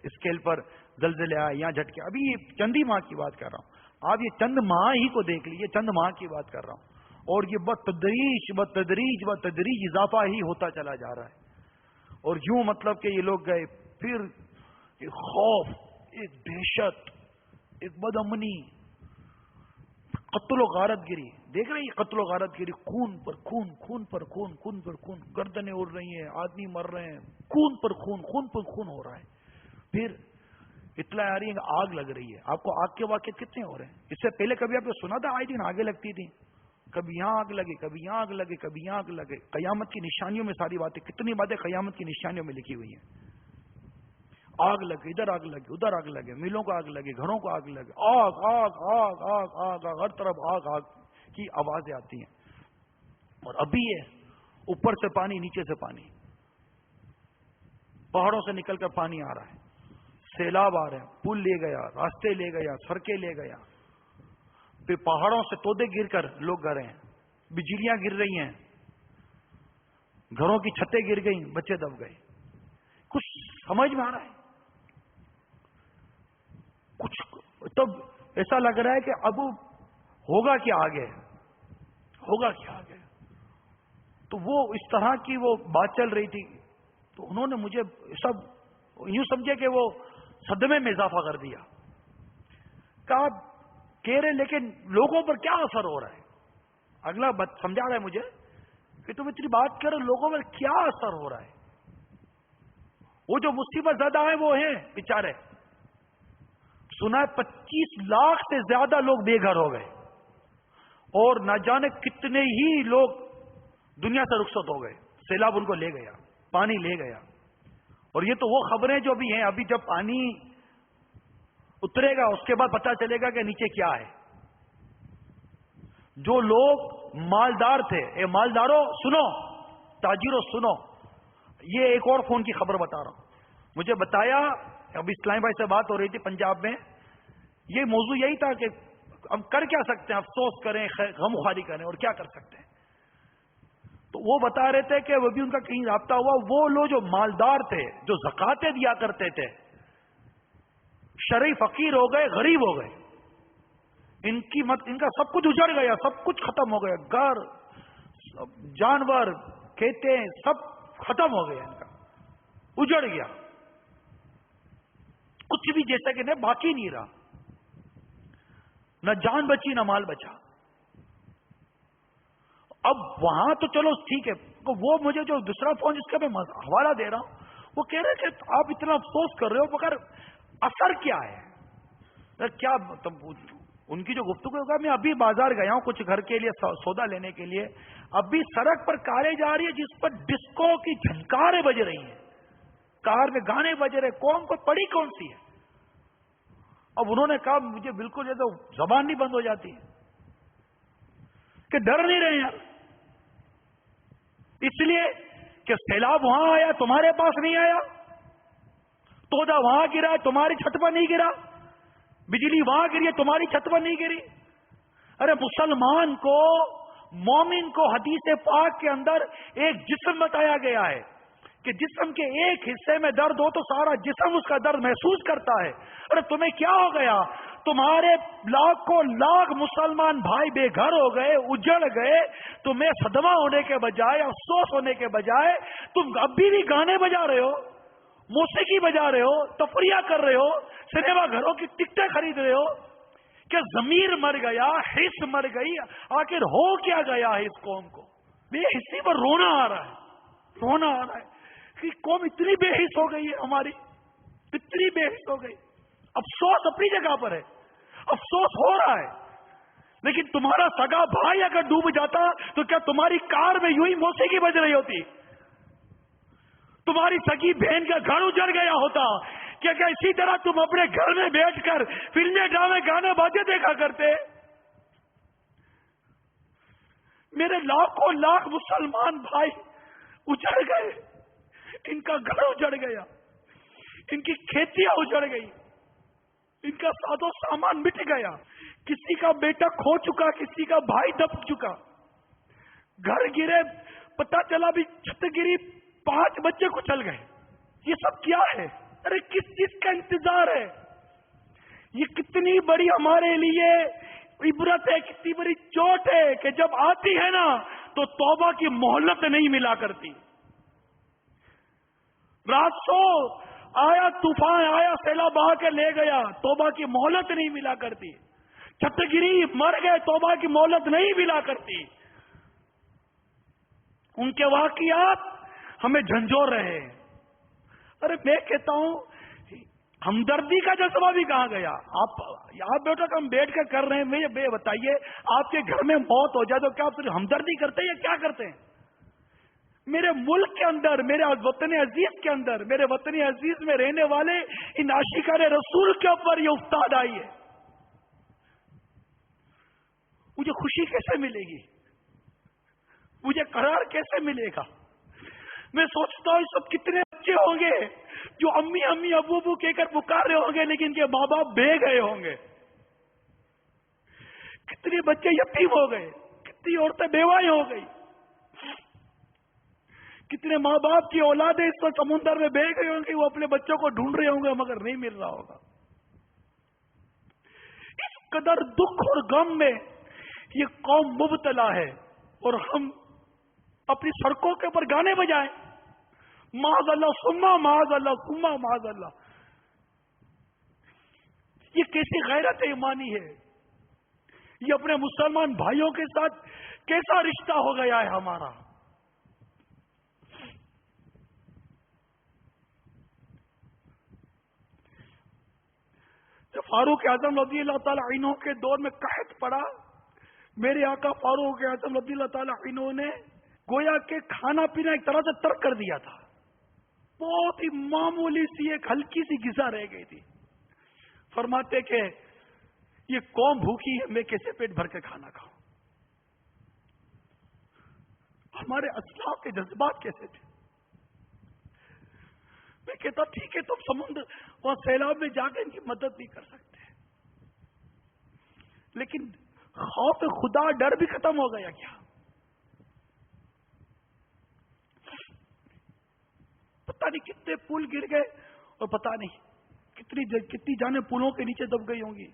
اسکیل پر زلزلے آئے، یہاں جھٹکے. ابھی یہ چند ہی ماہ کی بات کر رہا ہوں، آپ یہ چند ماہ ہی کو دیکھ لیجیے، چند ماہ کی بات کر رہا ہوں، اور یہ بتدریج اضافہ ہی ہوتا چلا جا رہا ہے. اور یوں مطلب کہ یہ لوگ گئے، پھر ایک خوف، ایک دہشت، ایک بدامنی، قتل و غارت گری. دیکھ رہے ہیں قتل و غارت گری، خون پر خون، خون پر خون، خون پر خون، گردنیں اڑ رہی ہیں، آدمی مر رہے ہیں، خون پر خون، خون پر خون ہو رہا ہے. پھر اطلاع آ رہی ہے کہ آگ لگ رہی ہے. آپ کو آگ کے واقعات کتنے ہو رہے ہیں؟ اس سے پہلے کبھی آپ نے سنا تھا آئے دن آگے لگتی تھی؟ کبھی یہاں آگ لگے، کبھی یہاں آگ لگے، کبھی یہاں آگ لگے. قیامت کی نشانیوں میں ساری باتیں، کتنی باتیں قیامت کی نشانیوں میں لکھی ہوئی ہیں. آگ لگے، ادھر آگ لگے، ادھر آگ لگے، ملوں کو آگ لگے، گھروں کو آگ لگے، آگ آگ آگ آگ آگ آگ، ہر طرف آگ آگ کی آوازیں آتی ہیں. اور ابھی یہ اوپر سے پانی، نیچے سے پانی، پہاڑوں سے نکل کر پانی آ رہا ہے، سیلاب آ رہے ہیں، پل لے گیا، راستے لے گیا، سڑکیں لے گیا. پھر پہاڑوں سے تودے گر کر لوگ گرے ہیں، بجلیاں گر رہی ہیں، گھروں کی چھتیں گر گئیں، بچے دب گئے. کچھ سمجھ میں آ رہا ہے؟ کچھ تب ایسا لگ رہا ہے کہ اب ہوگا کیا آگے، ہوگا کیا آگے. تو وہ اس طرح کی وہ بات چل رہی تھی، تو انہوں نے مجھے سب یوں سمجھے کہ وہ صدمے میں اضافہ کر دیا. کہا کہہ رہے لیکن لوگوں پر کیا اثر ہو رہا ہے؟ اگلا سمجھا رہا ہے مجھے کہ تم اتنی بات کر رہے، لوگوں پر کیا اثر ہو رہا ہے؟ وہ جو مصیبت زدہ ہیں وہ ہیں بیچارے. سنا ہے 25 لاکھ سے زیادہ لوگ بے گھر ہو گئے، اور نہ جانے کتنے ہی لوگ دنیا سے رخصت ہو گئے. سیلاب ان کو لے گیا، پانی لے گیا. اور یہ تو وہ خبریں جو بھی ہیں، ابھی جب پانی اترے گا اس کے بعد پتہ چلے گا کہ نیچے کیا ہے. جو لوگ مالدار تھے، اے مالداروں سنو، تاجروں سنو، یہ ایک اور فون کی خبر بتا رہا ہوں. مجھے بتایا، ابھی اسلام بھائی سے بات ہو رہی تھی پنجاب میں، یہ موضوع یہی تھا کہ ہم کر کیا سکتے ہیں، افسوس کریں، غم خواری کریں، اور کیا کر سکتے ہیں. تو وہ بتا رہے تھے کہ وہ بھی ان کا کہیں رابطہ ہوا، وہ لوگ جو مالدار تھے، جو زکاتیں دیا کرتے تھے، شرعی فقیر ہو گئے، غریب ہو گئے. ان کا سب کچھ اجڑ گیا، سب کچھ ختم ہو گیا، گھر، جانور، کھیتے، سب ختم ہو گیا، ان کا اجڑ گیا. کچھ بھی جیسا کہ نہیں باقی نہیں رہا، نہ جان بچی نہ مال بچا. اب وہاں تو چلو ٹھیک ہے، وہ مجھے جو دوسرا فون جس کا میں حوالہ دے رہا ہوں، وہ کہہ رہے کہ آپ اتنا افسوس کر رہے ہو، مگر اثر کیا ہے؟ کیا ان کی جو گفتگو ہوگا، میں ابھی بازار گیا ہوں کچھ گھر کے لیے سودا لینے کے لیے، ابھی سڑک پر کاریں جا رہی ہے جس پر ڈسکو کی جھنکاریں بج رہی ہیں، کار میں گانے بج رہے، کون کو پڑی کون سی ہے؟ اب انہوں نے کہا مجھے بالکل یہ تو زبان نہیں بند ہو جاتی کہ ڈر نہیں رہے یار، اس لیے کہ سیلاب وہاں آیا تمہارے پاس نہیں آیا، تودا وہاں گرا تمہاری چھت پر نہیں گرا، بجلی وہاں گری تمہاری چھت پر نہیں گری۔ ارے مسلمان کو، مومن کو حدیث پاک کے اندر ایک جسم بتایا گیا ہے کہ جسم کے ایک حصے میں درد ہو تو سارا جسم اس کا درد محسوس کرتا ہے۔ ارے تمہیں کیا ہو گیا؟ تمہارے لاکھوں لاکھ مسلمان بھائی بے گھر ہو گئے، اجڑ گئے، تمہیں صدمہ ہونے کے بجائے، افسوس ہونے کے بجائے تم ابھی بھی گانے بجا رہے ہو، موسیقی بجا رہے ہو، تفریح کر رہے ہو، سنیما گھروں کی ٹکٹیں خرید رہے ہو کہ ضمیر مر گیا، حس مر گئی۔ آخر ہو کیا گیا ہے اس قوم کو؟ بے حسی پر رونا آ رہا ہے، رونا آ رہا ہے کہ قوم اتنی بے حس ہو گئی ہے، ہماری اتنی بے حس ہو گئی۔ افسوس اپنی جگہ پر ہے، افسوس ہو رہا ہے، لیکن تمہارا سگا بھائی اگر ڈوب جاتا تو کیا تمہاری کار میں یوں ہی موسیقی بج رہی ہوتی؟ تمہاری سگی بہن کا گھر اجڑ گیا ہوتا کیا اسی طرح تم اپنے گھر میں بیٹھ کر فلمیں، ڈرامے، گانے بازے دیکھا کرتے؟ میرے لاکھوں لاکھ مسلمان بھائی اجڑ گئے، ان کا گھر اجڑ گیا، ان کی کھیتیاں اجڑ گئی، ان کا ساز و سامان مٹ گیا، کسی کا بیٹا کھو چکا، کسی کا بھائی دب چکا، گھر گرے، پتا چلا بھی چھت گری، 5 بچے کچل گئے۔ یہ سب کیا ہے؟ ارے کس چیز کا انتظار ہے؟ یہ کتنی بڑی ہمارے لیے عبرت ہے، کتنی بڑی چوٹ ہے کہ جب آتی ہے نا تو توبہ کی مہلت نہیں ملا کرتی۔ رات سو آیا طوفان، آیا سیلاب بہا کے لے گیا، توبہ کی مہلت نہیں ملا کرتی۔ چھت گری، مر گئے، توبہ کی مہلت نہیں ملا کرتی۔ ان کے واقعات ہمیں جھنجھوڑ رہے ہیں۔ ارے میں کہتا ہوں ہمدردی کا جذبہ بھی کہاں گیا؟ آپ بیٹا ہم بیٹھ کر کر رہے ہیں، یہ بتائیے آپ کے گھر میں موت ہو جائے تو کیا آپ صرف ہمدردی کرتے ہیں یا کیا کرتے ہیں؟ میرے ملک کے اندر، میرے وطن عزیز کے اندر، میرے وطن عزیز میں رہنے والے ان عاشقان رسول کے اوپر یہ افتاد آئی ہے، مجھے خوشی کیسے ملے گی؟ مجھے قرار کیسے ملے گا؟ میں سوچتا ہوں سب کتنے بچے ہوں گے جو امی امی ابو ابو کہہ کر پکار رہے ہوں گے لیکن ان کے ماں باپ بہ گئے ہوں گے، کتنے بچے یتیم ہو گئے، کتنی عورتیں بیوائیں ہو گئی، کتنے ماں باپ کی اولادیں اس وقت سمندر میں بہ گئی ہوں گی، وہ اپنے بچوں کو ڈھونڈ رہے ہوں گے مگر نہیں مل رہا ہوگا۔ اس قدر دکھ اور غم میں یہ قوم مبتلا ہے اور ہم اپنی سڑکوں کے اوپر گانے بجائیں، معاذ اللہ ثم معاذ اللہ ثم معاذ اللہ۔ یہ کیسی غیرت ایمانی ہے؟ یہ اپنے مسلمان بھائیوں کے ساتھ کیسا رشتہ ہو گیا ہے ہمارا؟ جب فاروق اعظم رضی اللہ تعالی عنہ کے دور میں قحط پڑا، میرے آقا فاروق اعظم رضی اللہ تعالی عنہ نے گویا کہ کھانا پینا ایک طرح سے ترک کر دیا تھا، بہت ہی معمولی سی ایک ہلکی سی غذا رہ گئی تھی۔ فرماتے کہ یہ قوم بھوکی ہے، میں کیسے پیٹ بھر کے کھانا کھاؤں؟ ہمارے اسلاف کے جذبات کیسے تھے؟ میں کہتا ٹھیک ہے تم سمندر وہاں سیلاب میں جا کے ان کی مدد نہیں کر سکتے، لیکن خوف خدا، ڈر بھی ختم ہو گیا کیا؟ پتہ نہیں کتنے پل گر گئے اور پتہ نہیں کتنی جانیں پلوں کے نیچے دب گئی ہوں گی۔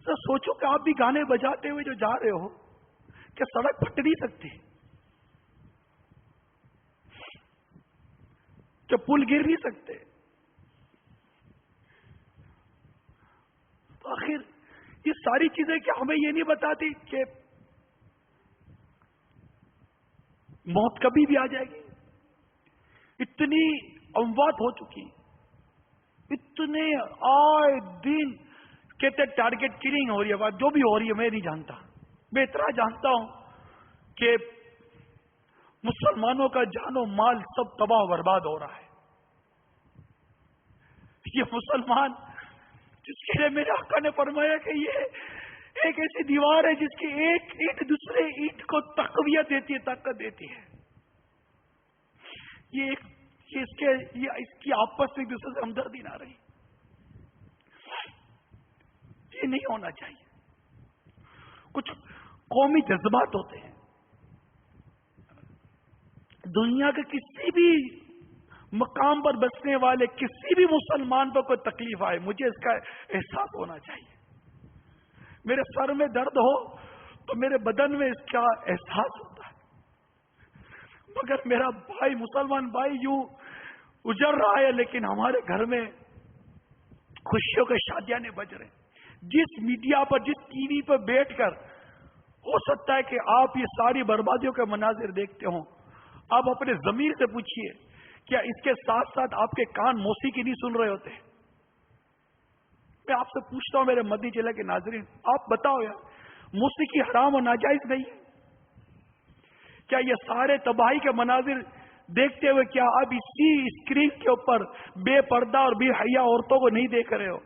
سوچو کہ آپ بھی گانے بجاتے ہوئے جو جا رہے ہو کہ سڑک پھٹ نہیں سکتی، کہ پل گر نہیں سکتے، تو آخر یہ ساری چیزیں کیا ہمیں یہ نہیں بتاتی کہ موت کبھی بھی آ جائے گی؟ اتنی اموات ہو چکی، اتنے آئے دن کہتے ٹارگٹ کلنگ ہو رہی ہے، جو بھی ہو رہی ہے میں نہیں جانتا، میں اتنا جانتا ہوں کہ مسلمانوں کا جان و مال سب تباہ و برباد ہو رہا ہے۔ یہ مسلمان جس کے لیے میرے آقا نے فرمایا کہ یہ ایک ایسی دیوار ہے جس کی ایک اینٹ دوسرے اینٹ کو تقویت دیتی ہے، طاقت دیتی ہے. اس کی آپس میں ایک دوسرے سے ہمدردی نہ رہی. یہ نہیں ہونا چاہیے. کچھ قومی جذبات ہوتے ہیں. دنیا کے کسی بھی مقام پر بسنے والے کسی بھی مسلمان پر کوئی تکلیف آئے، مجھے اس کا احساس ہونا چاہیے. میرے سر میں درد ہو تو میرے بدن میں اس کا احساس ہوتا ہے. مگر میرا بھائی، مسلمان بھائی یوں اجڑ رہا ہے، لیکن ہمارے گھر میں خوشیوں کے شادیاں بج رہے ہیں. جس میڈیا پر، جس ٹی وی پر بیٹھ کر ہو سکتا ہے کہ آپ یہ ساری بربادیوں کے مناظر دیکھتے ہوں. آپ اپنے ضمیر سے پوچھئے، کیا اس کے ساتھ ساتھ آپ کے کان موسیقی نہیں سن رہے ہوتے؟ میں آپ سے پوچھتا ہوں میرے مدنی چینل کے ناظرین، آپ بتاؤ یار، موسیقی حرام اور ناجائز نہیں ہے؟ کیا یہ سارے تباہی کے مناظر دیکھتے ہوئے کیا آپ اسی اسکرین کے اوپر بے پردہ اور بے حیا عورتوں کو نہیں دیکھ رہے ہو؟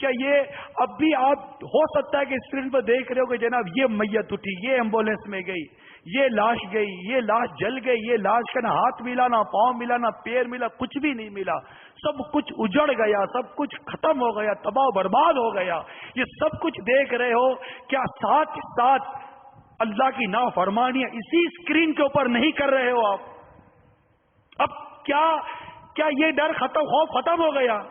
کیا یہ اب بھی آپ ہو سکتا ہے کہ اسکرین پر دیکھ رہے ہو کہ جناب یہ میت اٹھی، یہ ایمبولینس میں گئی، یہ لاش گئی، یہ لاش جل گئی، یہ لاش کا نہ ہاتھ ملا، نہ پاؤں ملا، نہ پیر ملا، کچھ بھی نہیں ملا، سب کچھ اجڑ گیا، سب کچھ ختم ہو گیا، تباہ و برباد ہو گیا. یہ سب کچھ دیکھ رہے ہو، کیا ساتھ ساتھ اللہ کی نافرمانیاں اسی اسکرین کے اوپر نہیں کر رہے ہو آپ؟ اب کیا یہ ڈر ختم، خوف ختم ہو گیا؟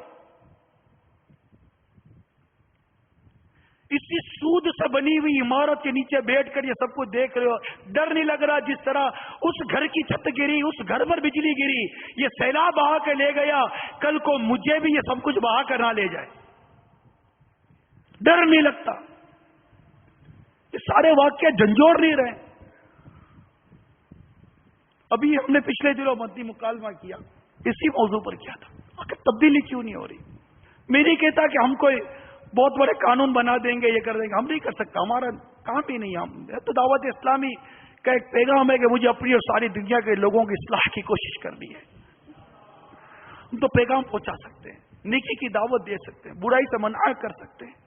اسی سود سے بنی ہوئی عمارت کے نیچے بیٹھ کر یہ سب کچھ دیکھ رہے ہو، ڈر نہیں لگ رہا؟ جس طرح اس گھر کی چھت گری، اس گھر پر بجلی گری، یہ سیلاب بہا کے لے گیا، کل کو مجھے بھی یہ سب کچھ بہا کر نہ لے جائے. ڈر نہیں لگتا؟ یہ سارے واقعہ جھنجھوڑ نہیں رہے. ابھی ہم نے پچھلے دنوں مدنی مکالمہ کیا، اسی موضوع پر کیا تھا. آخر تبدیلی کیوں نہیں ہو رہی؟ میں نہیں کہتا کہ ہم کوئی بہت بڑے قانون بنا دیں گے، یہ کر دیں گے، ہم نہیں کر سکتا، ہمارا کام ہی نہیں. ہم تو دعوت اسلامی کا ایک پیغام ہے کہ مجھے اپنی اور ساری دنیا کے لوگوں کی اصلاح کی کوشش کرنی ہے. ہم تو پیغام پہنچا سکتے ہیں، نیکی کی دعوت دے سکتے ہیں، برائی سے منع کر سکتے ہیں.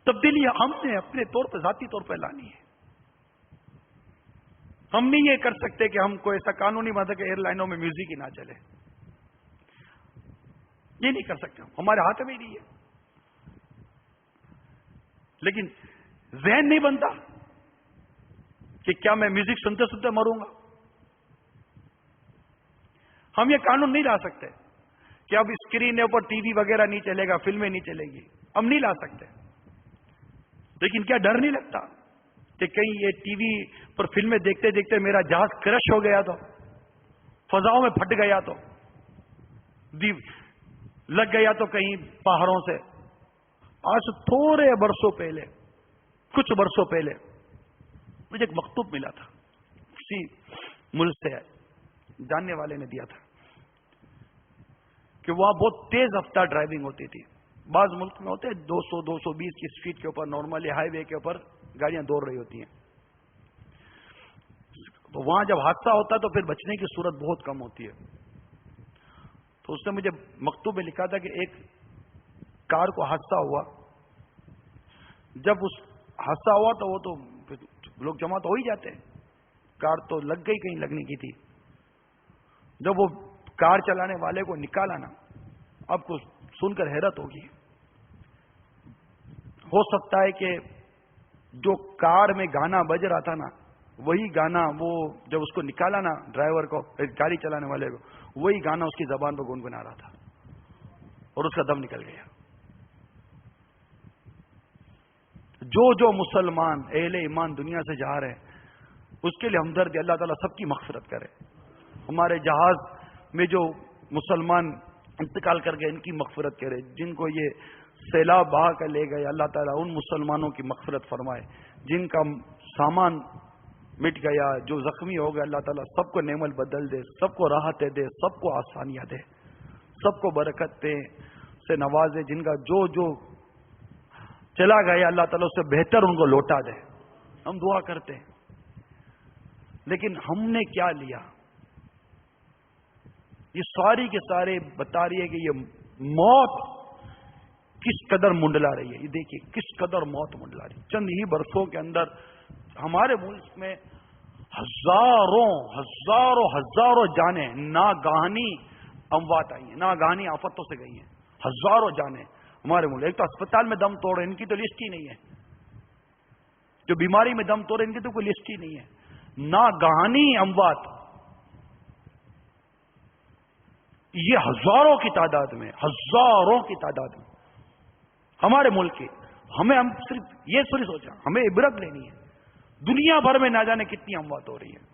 تبدیلی ہم نے اپنے طور پہ، ذاتی طور پہ لانی ہے. ہم نہیں یہ کر سکتے کہ ہم کوئی ایسا قانون نہیں بنا کہ ایئر لائنوں میں میوزک ہی نہ چلے. یہ نہیں کر سکتے، ہمارے ہاتھ میں ہی نہیں ہے. لیکن ذہن نہیں بنتا کہ کیا میں میوزک سنتے سنتے مروں گا. ہم یہ قانون نہیں لا سکتے کہ اب اسکرین پر ٹی وی وغیرہ نہیں چلے گا، فلمیں نہیں چلے گی، ہم نہیں لا سکتے. لیکن کیا ڈر نہیں لگتا کہ کہیں یہ ٹی وی پر فلمیں دیکھتے دیکھتے میرا جہاز کرش ہو گیا تو، فضاؤں میں پھٹ گیا تو، لگ گیا تو کہیں پہاڑوں سے. آج سے تھوڑے برسوں پہلے، کچھ برسوں پہلے مجھے ایک مکتوب ملا تھا، کسی ملک سے جاننے والے نے دیا تھا کہ وہاں بہت تیز رفتار ڈرائیونگ ہوتی تھی. بعض ملک میں ہوتے ہیں 200 220 کی اسپیڈ کے اوپر نارملی ہائی وے کے اوپر گاڑیاں دوڑ رہی ہوتی ہیں. تو وہاں جب حادثہ ہوتا ہے تو پھر بچنے کی صورت بہت کم ہوتی ہے. تو اس نے مجھے مکتوب میں لکھا تھا کہ ایک کار کو حادثہ ہوا. جب اس حادثہ ہوا تو وہ تو لوگ جمع تو ہو ہی جاتے ہیں، کار تو لگ گئی، کہیں لگنے کی تھی. جب وہ کار چلانے والے کو نکالا نا، آپ کو سن کر حیرت ہوگی. ہو سکتا ہے کہ جو کار میں گانا بج رہا تھا نا، وہی گانا وہ جب اس کو نکالا نا ڈرائیور کو، گاڑی چلانے والے کو، وہی گانا اس کی زبان پر گنگنا رہا تھا اور اس کا دم نکل گیا. جو مسلمان اہل ایمان دنیا سے جا رہے ہیں، اس کے لیے ہمدردی، اللہ تعالیٰ سب کی مغفرت کرے. ہمارے جہاز میں جو مسلمان انتقال کر گئے ان کی مغفرت کرے. جن کو یہ سیلاب بہا کر لے گئے، اللہ تعالیٰ ان مسلمانوں کی مغفرت فرمائے. جن کا سامان مٹ گیا، جو زخمی ہو گئے، اللہ تعالیٰ سب کو نعمت بدل دے، سب کو راحتیں دے، سب کو آسانیاں دے، سب کو برکت دے سے نوازے. جن کا جو چلا گیا، اللہ تعالیٰ اس سے بہتر ان کو لوٹا دے. ہم دعا کرتے ہیں. لیکن ہم نے کیا لیا؟ یہ ساری کے سارے بتا رہی ہے کہ یہ موت کس قدر منڈلا رہی ہے. یہ دیکھیے کس قدر موت منڈلا رہی ہے. چند ہی برسوں کے اندر ہمارے ملک میں ہزاروں جانیں ناگہانی اموات آئی ہیں, ناگہانی آفتوں سے گئی ہیں. ہزاروں جانیں ہمارے ملک. ایک تو اسپتال میں دم توڑے, ان کی تو لسٹ ہی نہیں ہے. جو بیماری میں دم توڑے ان کی تو کوئی لسٹ ہی نہیں ہے. ناگہانی اموات, یہ ہزاروں کی تعداد میں ہمارے ملک کے. ہم صرف یہ تھوڑی سوچا, ہمیں عبرت لینی ہے. دنیا بھر میں نہ جانے کتنی اموات ہو رہی ہیں.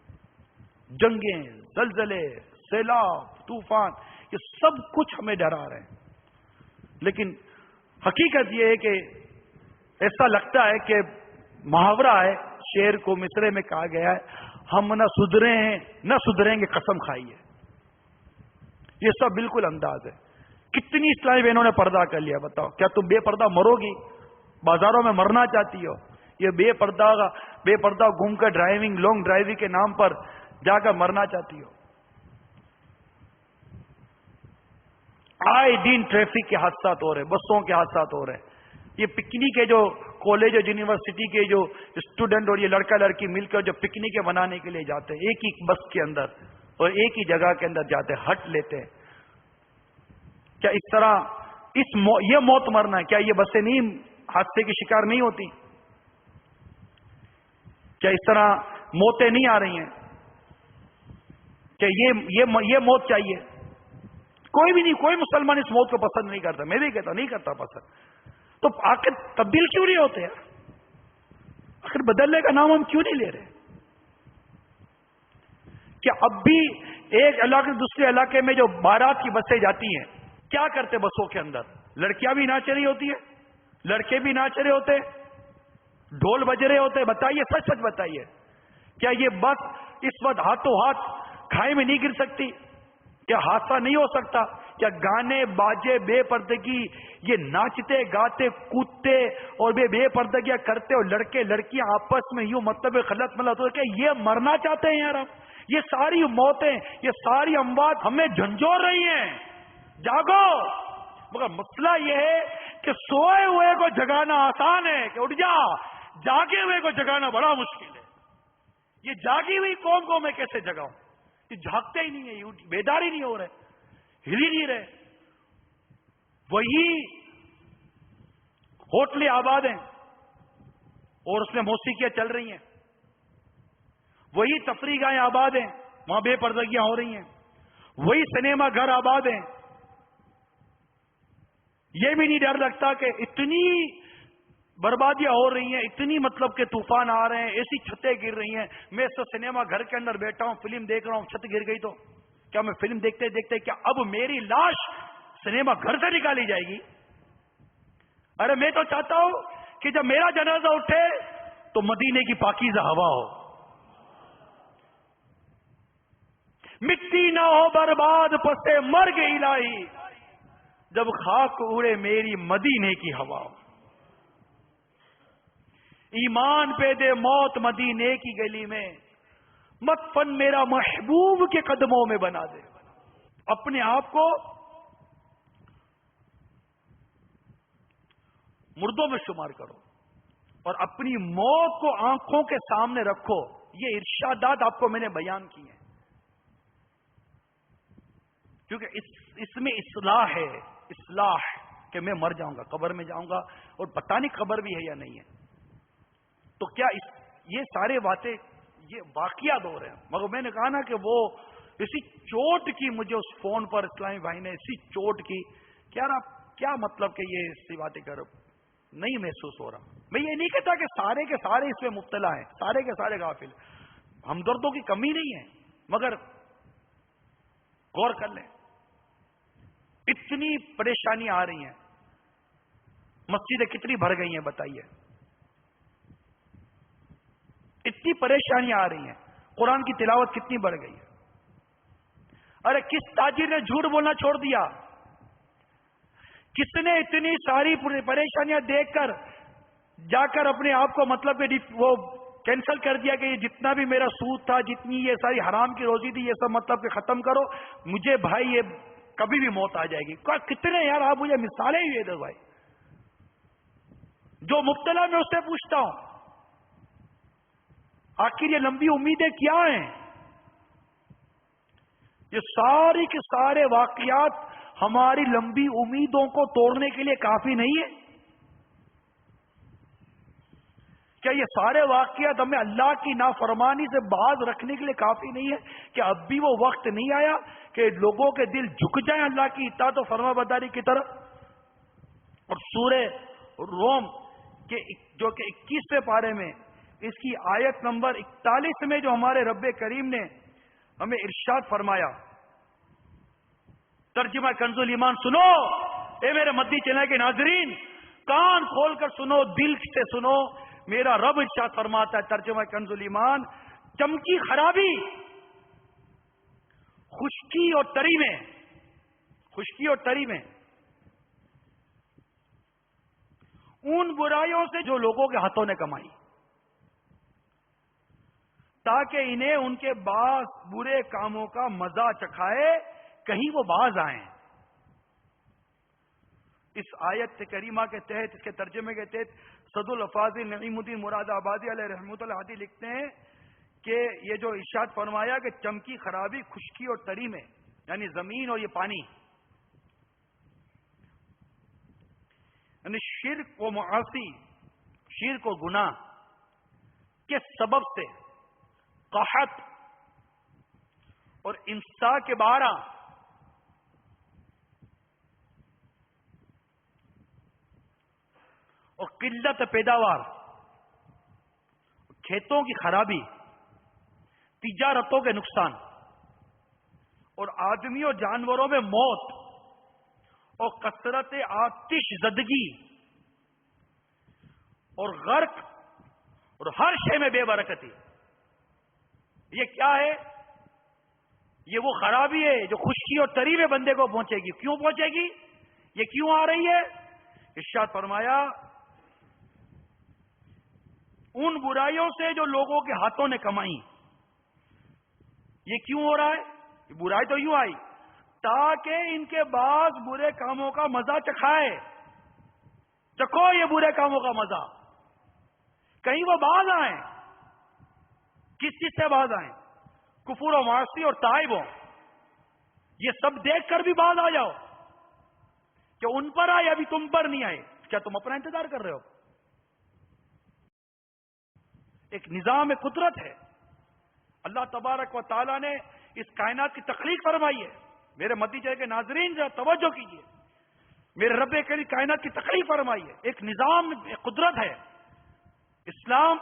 جنگیں, زلزلے, سیلاب, طوفان, یہ سب کچھ ہمیں ڈرا رہے ہیں. لیکن حقیقت یہ ہے کہ ایسا لگتا ہے کہ محاورہ ہے, شعر کو مصرے میں کہا گیا ہے, ہم نہ سدھرے ہیں نہ سدھریں گے قسم کھائی ہے. یہ سب بالکل انداز ہے. کتنی اسلامی بہنوں نے پردہ کر لیا, بتاؤ کیا تم بے پردہ مرو گی؟ بازاروں میں مرنا چاہتی ہو؟ یہ بے پردہ گھوم کر ڈرائیونگ, لانگ ڈرائیونگ کے نام پر جا کر مرنا چاہتی ہو؟ آئے دن ٹریفک کے حادثات ہو رہے, بسوں کے حادثات ہو رہے. یہ پکنک کے جو کالج اور یونیورسٹی کے جو اسٹوڈنٹ اور یہ لڑکا لڑکی مل کر جو پکنک بنانے کے لیے جاتے ہیں, ایک ہی بس کے اندر اور ایک ہی جگہ کے اندر جاتے, ہٹ لیتے ہیں. کیا اس طرح یہ موت مرنا ہے؟ کیا یہ بسیں نہیں حادثے کی شکار نہیں ہوتی؟ کیا اس طرح موتیں نہیں آ رہی ہیں؟ کیا یہ موت چاہیے؟ کوئی بھی نہیں, کوئی مسلمان اس موت کو پسند نہیں کرتا. میں بھی کہتا نہیں کرتا پسند. تو آخر تبدیل کیوں نہیں ہوتے یار؟ آخر بدلنے کا نام ہم کیوں نہیں لے رہے؟ کیا اب بھی ایک علاقے سے دوسرے علاقے میں جو بارات کی بسیں جاتی ہیں, کیا کرتے بسوں کے اندر؟ لڑکیاں بھی ناچ رہی ہوتی ہیں, لڑکے بھی ناچ رہے ہوتے, ڈھول بج رہے ہوتے. بتائیے, سچ سچ بتائیے, کیا یہ بس اس وقت ہاتھوں ہاتھ کھائی میں نہیں گر سکتی؟ کیا حادثہ نہیں ہو سکتا؟ کیا گانے باجے بے پردگی, یہ ناچتے گاتے کودتے اور بے پردگیاں کرتے اور لڑکے لڑکیاں آپس میں یوں مطلب خلط ملت ہو, کہ یہ مرنا چاہتے ہیں یار ہم؟ یہ ساری موتیں, یہ ساری اموات ہمیں جھنجھوڑ رہی ہیں. جاگو. مگر مسئلہ یہ ہے کہ سوئے ہوئے کو جگانا آسان ہے کہ اٹھ جا, جاگے ہوئے کو جگانا بڑا مشکل ہے. یہ جاگی ہوئی قوم کو میں کیسے جگاؤں؟ یہ جھاگتے ہی نہیں ہے, بیدار ہی نہیں ہو رہے, ہل ہی نہیں رہے. وہی ہوٹلیں آباد ہیں اور اس میں موسیقیاں چل رہی ہیں, وہی تفریح گاہیں آباد ہیں, وہاں بے پردگیاں ہو رہی ہیں, وہی سنیما گھر آباد ہیں. یہ بھی نہیں ڈر لگتا کہ اتنی بربادیاں ہو رہی ہیں, اتنی مطلب کہ طوفان آ رہے ہیں, ایسی چھتیں گر رہی ہیں. میں اس سنیما گھر کے اندر بیٹھا ہوں, فلم دیکھ رہا ہوں, چھت گر گئی تو کیا میں فلم دیکھتے دیکھتے کیا اب میری لاش سنیما گھر سے نکالی جائے گی؟ ارے میں تو چاہتا ہوں کہ جب میرا جنازہ اٹھے تو مدینے کی پاکیزہ ہوا ہو, مٹی نہ ہو برباد پسے مرگ الہی, جب خاک اڑے میری مدینے کی ہوا ہو. ایمان پہ دے موت مدینے کی گلی میں, مت فن میرا محبوب کے قدموں میں بنا دے. اپنے آپ کو مردوں میں شمار کرو اور اپنی موت کو آنکھوں کے سامنے رکھو. یہ ارشادات آپ کو میں نے بیان کی ہیں کیونکہ اس میں اصلاح ہے, اصلاح کہ میں مر جاؤں گا, قبر میں جاؤں گا اور پتہ نہیں قبر بھی ہے یا نہیں ہے. تو کیا یہ سارے باتیں یہ واقعات ہو رہے ہیں. مگر میں نے کہا نا کہ وہ اسی چوٹ کی مجھے اس فون پر اسلامی بھائی نے اسی چوٹ کی, کیا مطلب کہ یہ ایسی باتیں کر نہیں محسوس ہو رہا. میں یہ نہیں کہتا کہ سارے کے سارے اس میں مبتلا ہیں, سارے کے سارے غافل. ہمدردوں کی کمی نہیں ہے, مگر غور کر لیں. اتنی پریشانیاں آ رہی ہیں, مسجدیں کتنی بھر گئی ہیں بتائیے, اتنی پریشانیاں آ رہی ہیں, قرآن کی تلاوت کتنی بڑھ گئی ہے. ارے کس تاجر نے جھوٹ بولنا چھوڑ دیا؟ کس نے اتنی ساری پریشانیاں دیکھ کر جا کر اپنے آپ کو مطلب کہ وہ کینسل کر دیا کہ یہ جتنا بھی میرا سود تھا، جتنی یہ ساری حرام کی روزی تھی، یہ سب مطلب کہ ختم کرو، مجھے بھائی یہ کبھی بھی موت آ جائے گی. کتنے یار آپ مجھے مثالیں ہی دے دو بھائی. جو مبتلا میں اس سے پوچھتا ہوں آخر یہ لمبی امیدیں کیا ہیں؟ یہ ساری کے سارے واقعات ہماری لمبی امیدوں کو توڑنے کے لیے کافی نہیں ہے؟ کیا یہ سارے واقعات ہمیں اللہ کی نافرمانی سے باز رکھنے کے لیے کافی نہیں ہے کہ اب بھی وہ وقت نہیں آیا کہ لوگوں کے دل جھک جائیں اللہ کی اطاعت و فرما برداری کی طرف؟ اور سورہ روم کے جو کہ 21ویں پارے میں اس کی آیت نمبر 41 میں جو ہمارے رب کریم نے ہمیں ارشاد فرمایا، ترجمہ کنز ایمان سنو اے میرے مدنی چینل کے ناظرین، کان کھول کر سنو، دل سے سنو. میرا رب ارشاد فرماتا ہے ترجمہ کنز ایمان، چمکی خرابی خشکی اور تری میں، خشکی اور تری میں ان برائیوں سے جو لوگوں کے ہاتھوں نے کمائی، تاکہ انہیں ان کے بعض برے کاموں کا مزہ چکھائے، کہیں وہ باز آئیں. اس آیت کریمہ کے تحت، اس کے ترجمے کے تحت صد الفاظل نعیم الدین مراد آبادی علیہ رحمۃ اللہ علیہ لکھتے ہیں کہ یہ جو ارشاد فرمایا کہ چمکی خرابی خشکی اور تری میں، یعنی زمین اور یہ پانی، یعنی شرک و معاصی، شرک و گناہ کے سبب سے قحط اور امساک کے بارہ اور قلت پیداوار، کھیتوں کی خرابی، تجارتوں کے نقصان اور آدمی اور جانوروں میں موت اور کثرت آتش زدگی اور غرق اور ہر شے میں بے برکتی، یہ کیا ہے؟ یہ وہ خرابی ہے جو خشکی اور تری میں بندے کو پہنچے گی. کیوں پہنچے گی؟ یہ کیوں آ رہی ہے؟ ارشاد فرمایا ان برائیوں سے جو لوگوں کے ہاتھوں نے کمائی. یہ کیوں ہو رہا ہے؟ یہ برائی تو یوں آئی تاکہ ان کے بعض برے کاموں کا مزہ چکھائے. چکھو یہ برے کاموں کا مزہ، کہیں وہ باز آئیں. کس چیز سے باز آئیں؟ کفر و معاصی اور تائبوں. یہ سب دیکھ کر بھی باز آ جاؤ کہ ان پر آئے ابھی تم پر نہیں آئے. کیا تم اپنا انتظار کر رہے ہو؟ ایک نظام قدرت ہے. اللہ تبارک و تعالیٰ نے اس کائنات کی تخلیق فرمائی ہے. میرے مدنی چینل کے ناظرین ذرا توجہ کیجیے، میرے رب کریم کائنات کی تخلیق فرمائی ہے. ایک نظام، ایک قدرت ہے. اسلام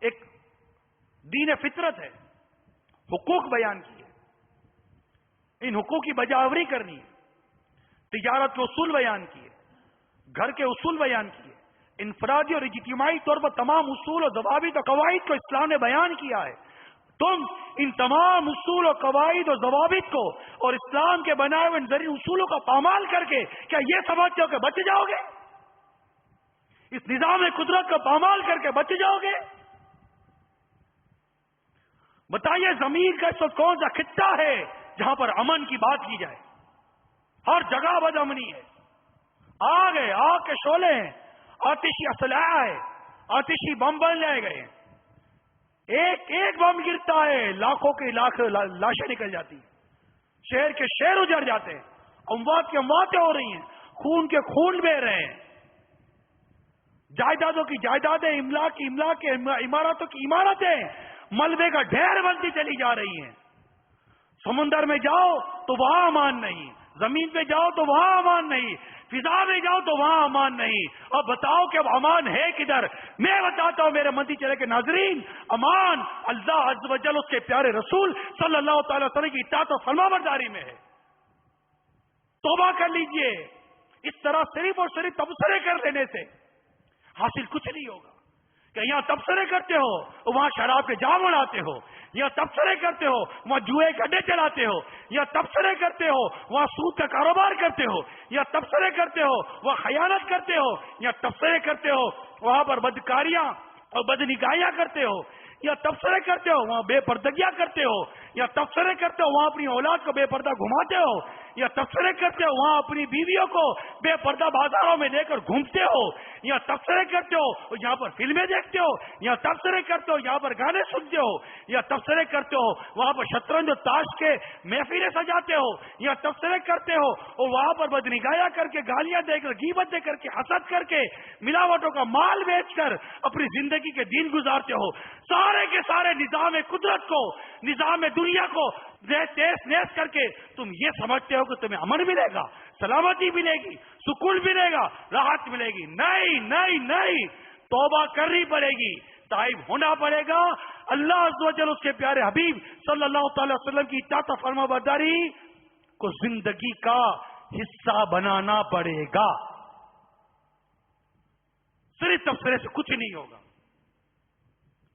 ایک دین فطرت ہے. حقوق بیان کیے، ان حقوق کی بجاوری کرنی ہے. تجارت کے اصول بیان کیے، گھر کے اصول بیان کیے، انفرادی اور اجتماعی طور پر تمام اصول اور ضوابط اور قواعد کو اسلام نے بیان کیا ہے. تم ان تمام اصول اور قواعد اور ضوابط کو اور اسلام کے بنائے ہوئے زرعی اصولوں کا پامال کر کے کیا یہ سمجھتے ہو کہ بچ جاؤ گے؟ اس نظام قدرت کو پامال کر کے بچ جاؤ گے؟ بتائیے زمین کا اس وقت کون سا خطہ ہے جہاں پر امن کی بات کی جائے؟ ہر جگہ بد امنی ہے. آگ ہے، آگ کے شعلے ہیں، آتشی اسلحہ ہے، آتشی بم بن لائے گئے. ایک ایک بم گرتا ہے، لاکھوں کی لاشیں نکل جاتی ہیں، شہر کے شہر اجڑ جاتے ہیں، اموات کی امواتیں ہو رہی ہیں، خون کے خون بہ رہے ہیں، جائیدادوں کی جائیدادیں، املاک کی املاک، عمارتوں کی عمارتیں ملبے کا ڈھیر بنتی چلی جا رہی ہیں. سمندر میں جاؤ تو وہاں امان نہیں، زمین پہ جاؤ تو وہاں امان نہیں، فضا میں جاؤ تو وہاں امان نہیں. اب بتاؤ کہ اب امان ہے کدھر؟ میں بتاتا ہوں میرے مدنی چینل کے ناظرین، امان اللہ عز و جل اس کے پیارے رسول صلی اللہ تعالی وسلم کی اطاعت و فرما برداری میں ہے. توبہ کر لیجئے. اس طرح صرف اور صرف تبصرے کر دینے سے حاصل کچھ نہیں ہوگا. کہ یہاں تبصرے کرتے ہو وہاں شراب کے جام اڑاتے ہو، یہاں تبصرے کرتے ہو وہاں جوئے کے اڈے چلاتے ہو، یہاں تبصرے کرتے ہو وہاں سود کا کاروبار کرتے ہو، یہاں تبصرے کرتے ہو وہاں خیانت کرتے ہو، یہاں تبصرے کرتے ہو وہاں پر بدکاریاں اور بدنگاہیاں کرتے ہو، یا تبصرے کرتے ہو وہاں بے پردگیاں کرتے ہو، یا تبصرے کرتے ہو وہاں اپنی اولاد کو بے پردہ گھماتے ہو، یا تبصرے کرتے ہو وہاں اپنی بیویوں کو بے پردہ بازاروں میں لے کر گھومتے ہو، یا تبصرے کرتے ہو یہاں پر فلمیں دیکھتے ہو، یا تبصرے کرتے ہو یہاں پر گانے سنتے ہو، یا تبصرے کرتے ہو وہاں پر شطرنج اور تاش کے محفلیں سجاتے ہو، یا تبصرے کرتے ہو اور وہاں پر بدنگاہیاں کر کے گالیاں دے کر غیبت دے کر کے حسد کر کے ملاوٹوں کا مال بیچ کر اپنی زندگی کے دن گزارتے ہو۔ سارے کے سارے نظام قدرت کو، نظام دنیا کو تیز نیز کر کے تم یہ سمجھتے ہو کہ تمہیں امن ملے گا، سلامتی ملے گی، سکون ملے گا، راحت ملے گی۔ نہیں نہیں نہیں، توبہ کرنی پڑے گی، تائب ہونا پڑے گا، اللہ عز و جل اس کے پیارے حبیب صلی اللہ تعالی وسلم کی اطاعت و فرما برداری کو زندگی کا حصہ بنانا پڑے گا۔ صرف تبصرے سے کچھ نہیں ہوگا،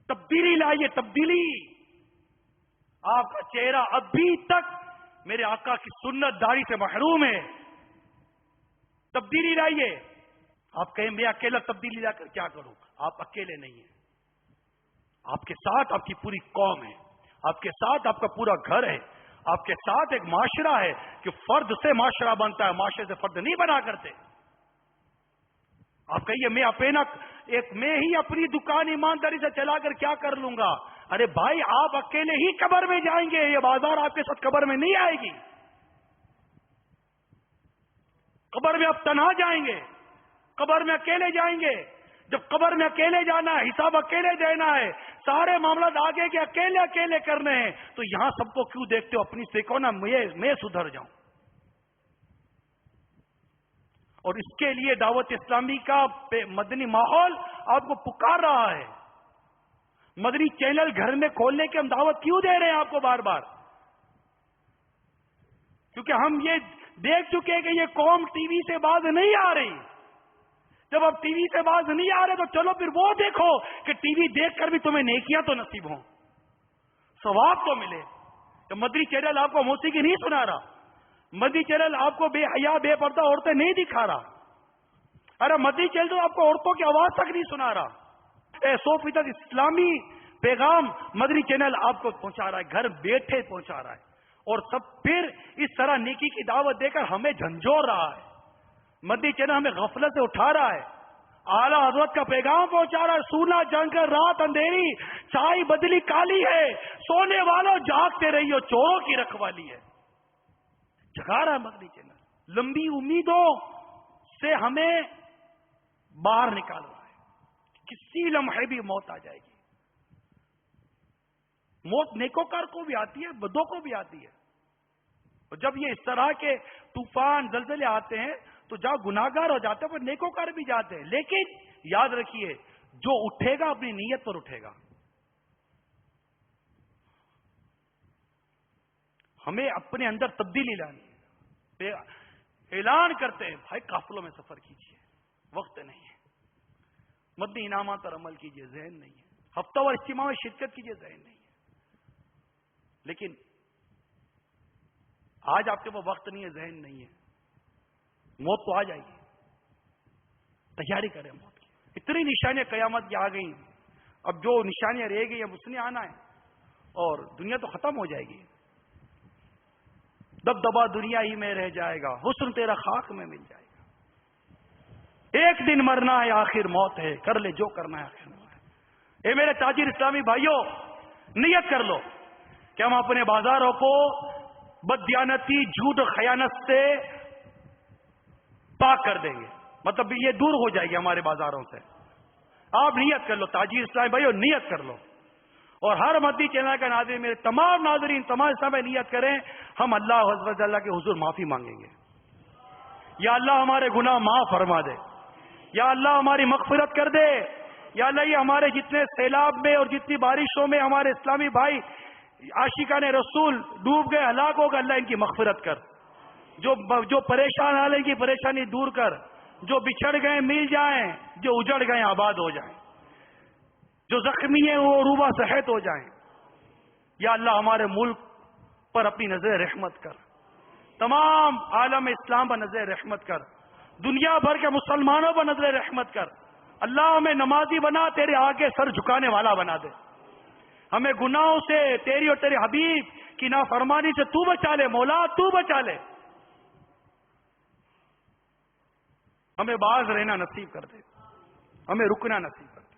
تبدیلی لائیے، تبدیلی۔ آپ کا چہرہ ابھی تک میرے آقا کی سنت داری سے محروم ہے، تبدیلی لائیے۔ آپ کہیں میں اکیلا تبدیلی لا کر کیا کروں؟ آپ اکیلے نہیں ہیں، آپ کے ساتھ آپ کی پوری قوم ہے، آپ کے ساتھ آپ کا پورا گھر ہے، آپ کے ساتھ ایک معاشرہ ہے کہ فرد سے معاشرہ بنتا ہے، معاشرے سے فرد نہیں بنا کرتے۔ آپ کہیے میں ہی اپنی دکان ایمانداری سے چلا کر کیا کر لوں گا؟ ارے بھائی، آپ اکیلے ہی قبر میں جائیں گے، یہ بازار آپ کے ساتھ قبر میں نہیں آئے گی۔ قبر میں آپ تنہا جائیں گے، قبر میں اکیلے جائیں گے۔ جب قبر میں اکیلے جانا ہے، حساب اکیلے دینا ہے، سارے معاملات آگے کے اکیلے اکیلے کرنے ہیں، تو یہاں سب کو کیوں دیکھتے ہو؟ اپنی سیکھو نا، میں سدھر جاؤں۔ اور اس کے لیے دعوت اسلامی کا مدنی ماحول آپ کو پکار رہا ہے۔ مدنی چینل گھر میں کھولنے کی ہم دعوت کیوں دے رہے ہیں آپ کو بار بار؟ کیونکہ ہم یہ دیکھ چکے کہ یہ قوم ٹی وی سے باز نہیں آ رہی۔ جب آپ ٹی وی سے باز نہیں آ رہے تو چلو پھر وہ دیکھو کہ ٹی وی دیکھ کر بھی تمہیں نیکیاں تو نصیب ہوں، ثواب تو ملے۔ تو مدنی چینل آپ کو موسیقی نہیں سنا رہا، مدنی چینل آپ کو بے حیا بے پردہ عورتیں نہیں دکھا رہا، ارے مدنی چینل تو آپ کو عورتوں کی آواز تک نہیں سنا رہا۔ 100% اسلامی پیغام مدنی چینل آپ کو پہنچا رہا ہے، گھر بیٹھے پہنچا رہا ہے، اور سب پھر اس طرح نیکی کی دعوت دے کر ہمیں جھنجھوڑ رہا ہے۔ مدنی چینل ہمیں غفلت سے اٹھا رہا ہے، اعلیٰ حضرت کا پیغام پہنچا رہا ہے۔ سونا جنگ کر رات اندھیری، چائے بدلی کالی ہے، سونے والوں جاگتے رہیو، چوروں کی رکھوالی ہے۔ جگا رہا ہے مدنی چینل، لمبی امیدوں سے ہمیں باہر نکال رہا ہے۔ کسی لمحے بھی موت آ جائے گی۔ موت نیکوکار کو بھی آتی ہے، بدوں کو بھی آتی ہے، اور جب یہ اس طرح کے طوفان زلزلے آتے ہیں تو جہاں گناہگار ہو جاتے ہیں پر نیکوکار بھی جاتے ہیں۔ لیکن یاد رکھیے، جو اٹھے گا اپنی نیت پر اٹھے گا۔ ہمیں اپنے اندر تبدیلی لانی ہے۔ اعلان کرتے ہیں بھائی قافلوں میں سفر کیجیے، وقت نہیں ہے، مدنی انعامات پر عمل کیجیے، ذہن نہیں ہے، ہفتہ وار اجتماع میں شرکت کیجیے، ذہن نہیں ہے۔ لیکن آج آپ کے پاس وقت نہیں ہے، ذہن نہیں ہے، موت تو آ جائے گی، تیاری کریں موت کی۔ اتنی نشانیاں قیامت کی آ گئی، اب جو نشانیاں رہ گئی اب اس نے آنا ہے، اور دنیا تو ختم ہو جائے گی۔ دبدبا دنیا ہی میں رہ جائے گا، حسن تیرا خاک میں مل جائے گا۔ ایک دن مرنا ہے، آخر موت ہے، کر لے جو کرنا ہے، آخر موت ہے۔ اے میرے تاجر اسلامی بھائیوں، نیت کر لو کہ ہم اپنے بازاروں کو بددیانتی، جھوٹ اور خیانت سے پاک کر دیں گے، مطلب یہ دور ہو جائے گی ہمارے بازاروں سے۔ آپ نیت کر لو، تاجر اسلامی بھائیوں نیت کر لو، اور ہر مدنی چینل کا ناظرین، میرے تمام ناظرین، تمام اسلامی نیت کریں، ہم اللہ عز و جل کے حضور معافی مانگیں گے۔ یا اللہ ہمارے گناہ معاف فرما دے، یا اللہ ہماری مغفرت کر دے، یا اللہ یہ ہمارے جتنے سیلاب میں اور جتنی بارشوں میں ہمارے اسلامی بھائی عاشقان رسول ڈوب گئے، ہلاک ہو گئے، اللہ ان کی مغفرت کر۔ جو پریشان حال ہے ان کی پریشانی دور کر، جو بچھڑ گئے مل جائیں، جو اجڑ گئے آباد ہو جائیں، جو زخمی ہیں وہ روبہ صحت ہو جائیں۔ یا اللہ ہمارے ملک پر اپنی نظر رحمت کر، تمام عالم اسلام پر نظر رحمت کر، دنیا بھر کے مسلمانوں پر نظر رحمت کر۔ اللہ ہمیں نمازی بنا، تیرے آگے سر جھکانے والا بنا دے۔ ہمیں گناہوں سے تیری اور تیرے حبیب کی نافرمانی سے تو بچا لے مولا، تو بچا لے. ہمیں باز رہنا نصیب کر دے، ہمیں رکنا نصیب کر دے.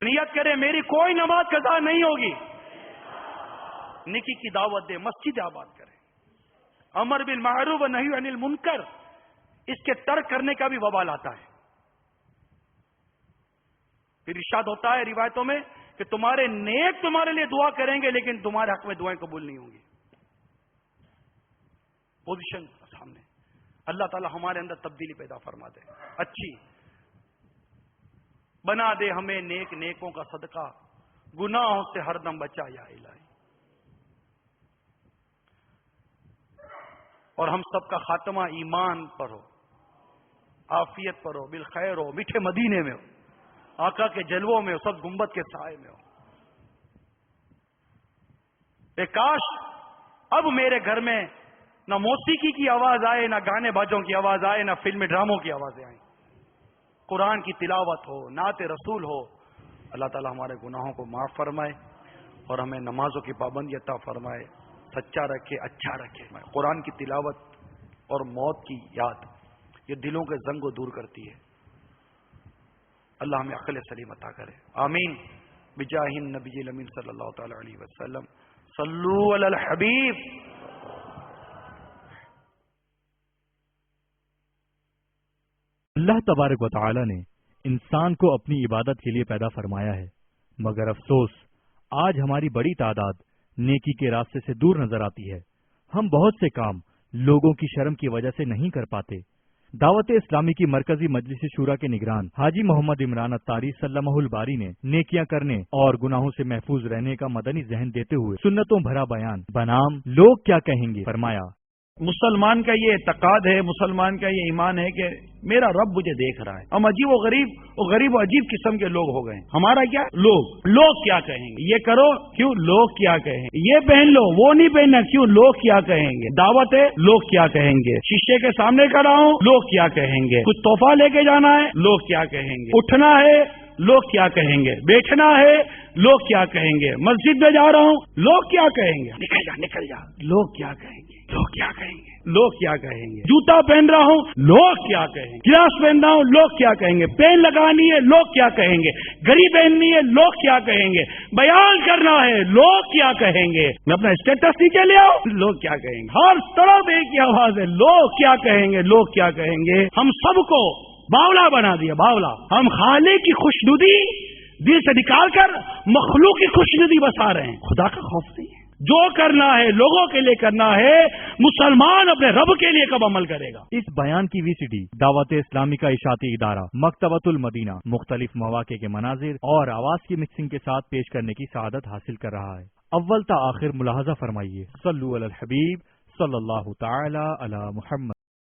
نیت کرے میری کوئی نماز قضا نہیں ہوگی، نیکی کی دعوت دے، مسجد آباد کرے، امر بالمعروف و نہی عن المنکر، اس کے ترک کرنے کا بھی وبال آتا ہے. پھر ارشاد ہوتا ہے روایتوں میں کہ تمہارے نیک تمہارے لیے دعا کریں گے لیکن تمہارے حق میں دعائیں قبول نہیں ہوں گی. پوزیشن سامنے. اللہ تعالی ہمارے اندر تبدیلی پیدا فرما دے، اچھی بنا دے ہمیں، نیک نیکوں کا صدقہ، گناہوں سے ہر دم بچا یا الہی. اور ہم سب کا خاتمہ ایمان پر ہو، عافیت پر ہو، بالخیر ہو، میٹھے مدینے میں ہو، آقا کے جلووں میں ہو، سب گنبد کے سائے میں ہو. اے کاش اب میرے گھر میں نہ موسیقی کی آواز آئے، نہ گانے باجوں کی آواز آئے، نہ فلم ڈراموں کی آوازیں آئیں. قرآن کی تلاوت ہو، نعت رسول ہو. اللہ تعالی ہمارے گناہوں کو معاف فرمائے اور ہمیں نمازوں کی پابندی عطا فرمائے، سچا رکھے، اچھا رکھے. قرآن کی تلاوت اور موت کی یاد یہ دلوں کے زنگ کو دور کرتی ہے. اللہ ہمیں عقل سلیم عطا کرے. آمین بجاہ النبی الامین صلی اللہ تعالی علیہ وسلم. صلو علی الحبیب. اللہ تبارک و تعالی نے انسان کو اپنی عبادت کے لیے پیدا فرمایا ہے، مگر افسوس آج ہماری بڑی تعداد نیکی کے راستے سے دور نظر آتی ہے. ہم بہت سے کام لوگوں کی شرم کی وجہ سے نہیں کر پاتے. دعوت اسلامی کی مرکزی مجلس شورا کے نگران حاجی محمد عمران اتاری سلمہ الباری نے نیکیاں کرنے اور گناہوں سے محفوظ رہنے کا مدنی ذہن دیتے ہوئے سنتوں بھرا بیان بنام لوگ کیا کہیں گے فرمایا. مسلمان کا یہ اعتقاد ہے، مسلمان کا یہ ایمان ہے کہ میرا رب مجھے دیکھ رہا ہے. ہم عجیب و غریب و عجیب قسم کے لوگ ہو گئے. ہمارا کیا لوگ کیا کہیں گے، یہ کرو کیوں لوگ کیا کہیں گے، یہ پہن لو وہ نہیں پہننا کیوں لوگ کیا کہیں گے، دعوت ہے لوگ کیا کہیں گے، شیشے کے سامنے کھڑا ہوں لوگ کیا کہیں گے، کچھ تحفہ لے کے جانا ہے لوگ کیا کہیں گے، اٹھنا ہے لوگ کیا کہیں گے، بیٹھنا ہے لوگ کیا کہیں گے، مسجد میں جا رہا ہوں لوگ کیا کہیں گے، نکل جا لوگ کیا کہیں گے، لوگ کیا کہیں گے، لوگ کیا کہیں گے، جوتا پہن رہا ہوں لوگ کیا کہیں گے، گلاس پہن رہا ہوں لوگ کیا کہیں گے، پین لگانی ہے لوگ کیا کہیں گے، گھڑی پہننی ہے لوگ کیا کہیں گے، بیان کرنا ہے لوگ کیا کہیں گے، میں اپنا اسٹیٹس نیچے لے آؤں لوگ کیا کہیں گے. ہر طرف ایک ہی آواز ہے لوگ کیا کہیں گے، لوگ کیا کہیں گے. ہم سب کو باولا بنا دیا، باولا. ہم خالق کی خوشنودی دل سے نکال کر مخلوق کی خوشنودی بسا رہے ہیں. خدا کا خوف نہیں ہے. جو کرنا ہے لوگوں کے لیے کرنا ہے، مسلمان اپنے رب کے لیے کب عمل کرے گا. اس بیان کی VCD دعوت اسلامی کا اشاعتی ادارہ مکتبۃ المدینہ مختلف مواقع کے مناظر اور آواز کی مکسنگ کے ساتھ پیش کرنے کی سعادت حاصل کر رہا ہے. اول تا آخر ملاحظہ فرمائیے. صلو علی الحبیب صلی اللہ تعالی علی محمد.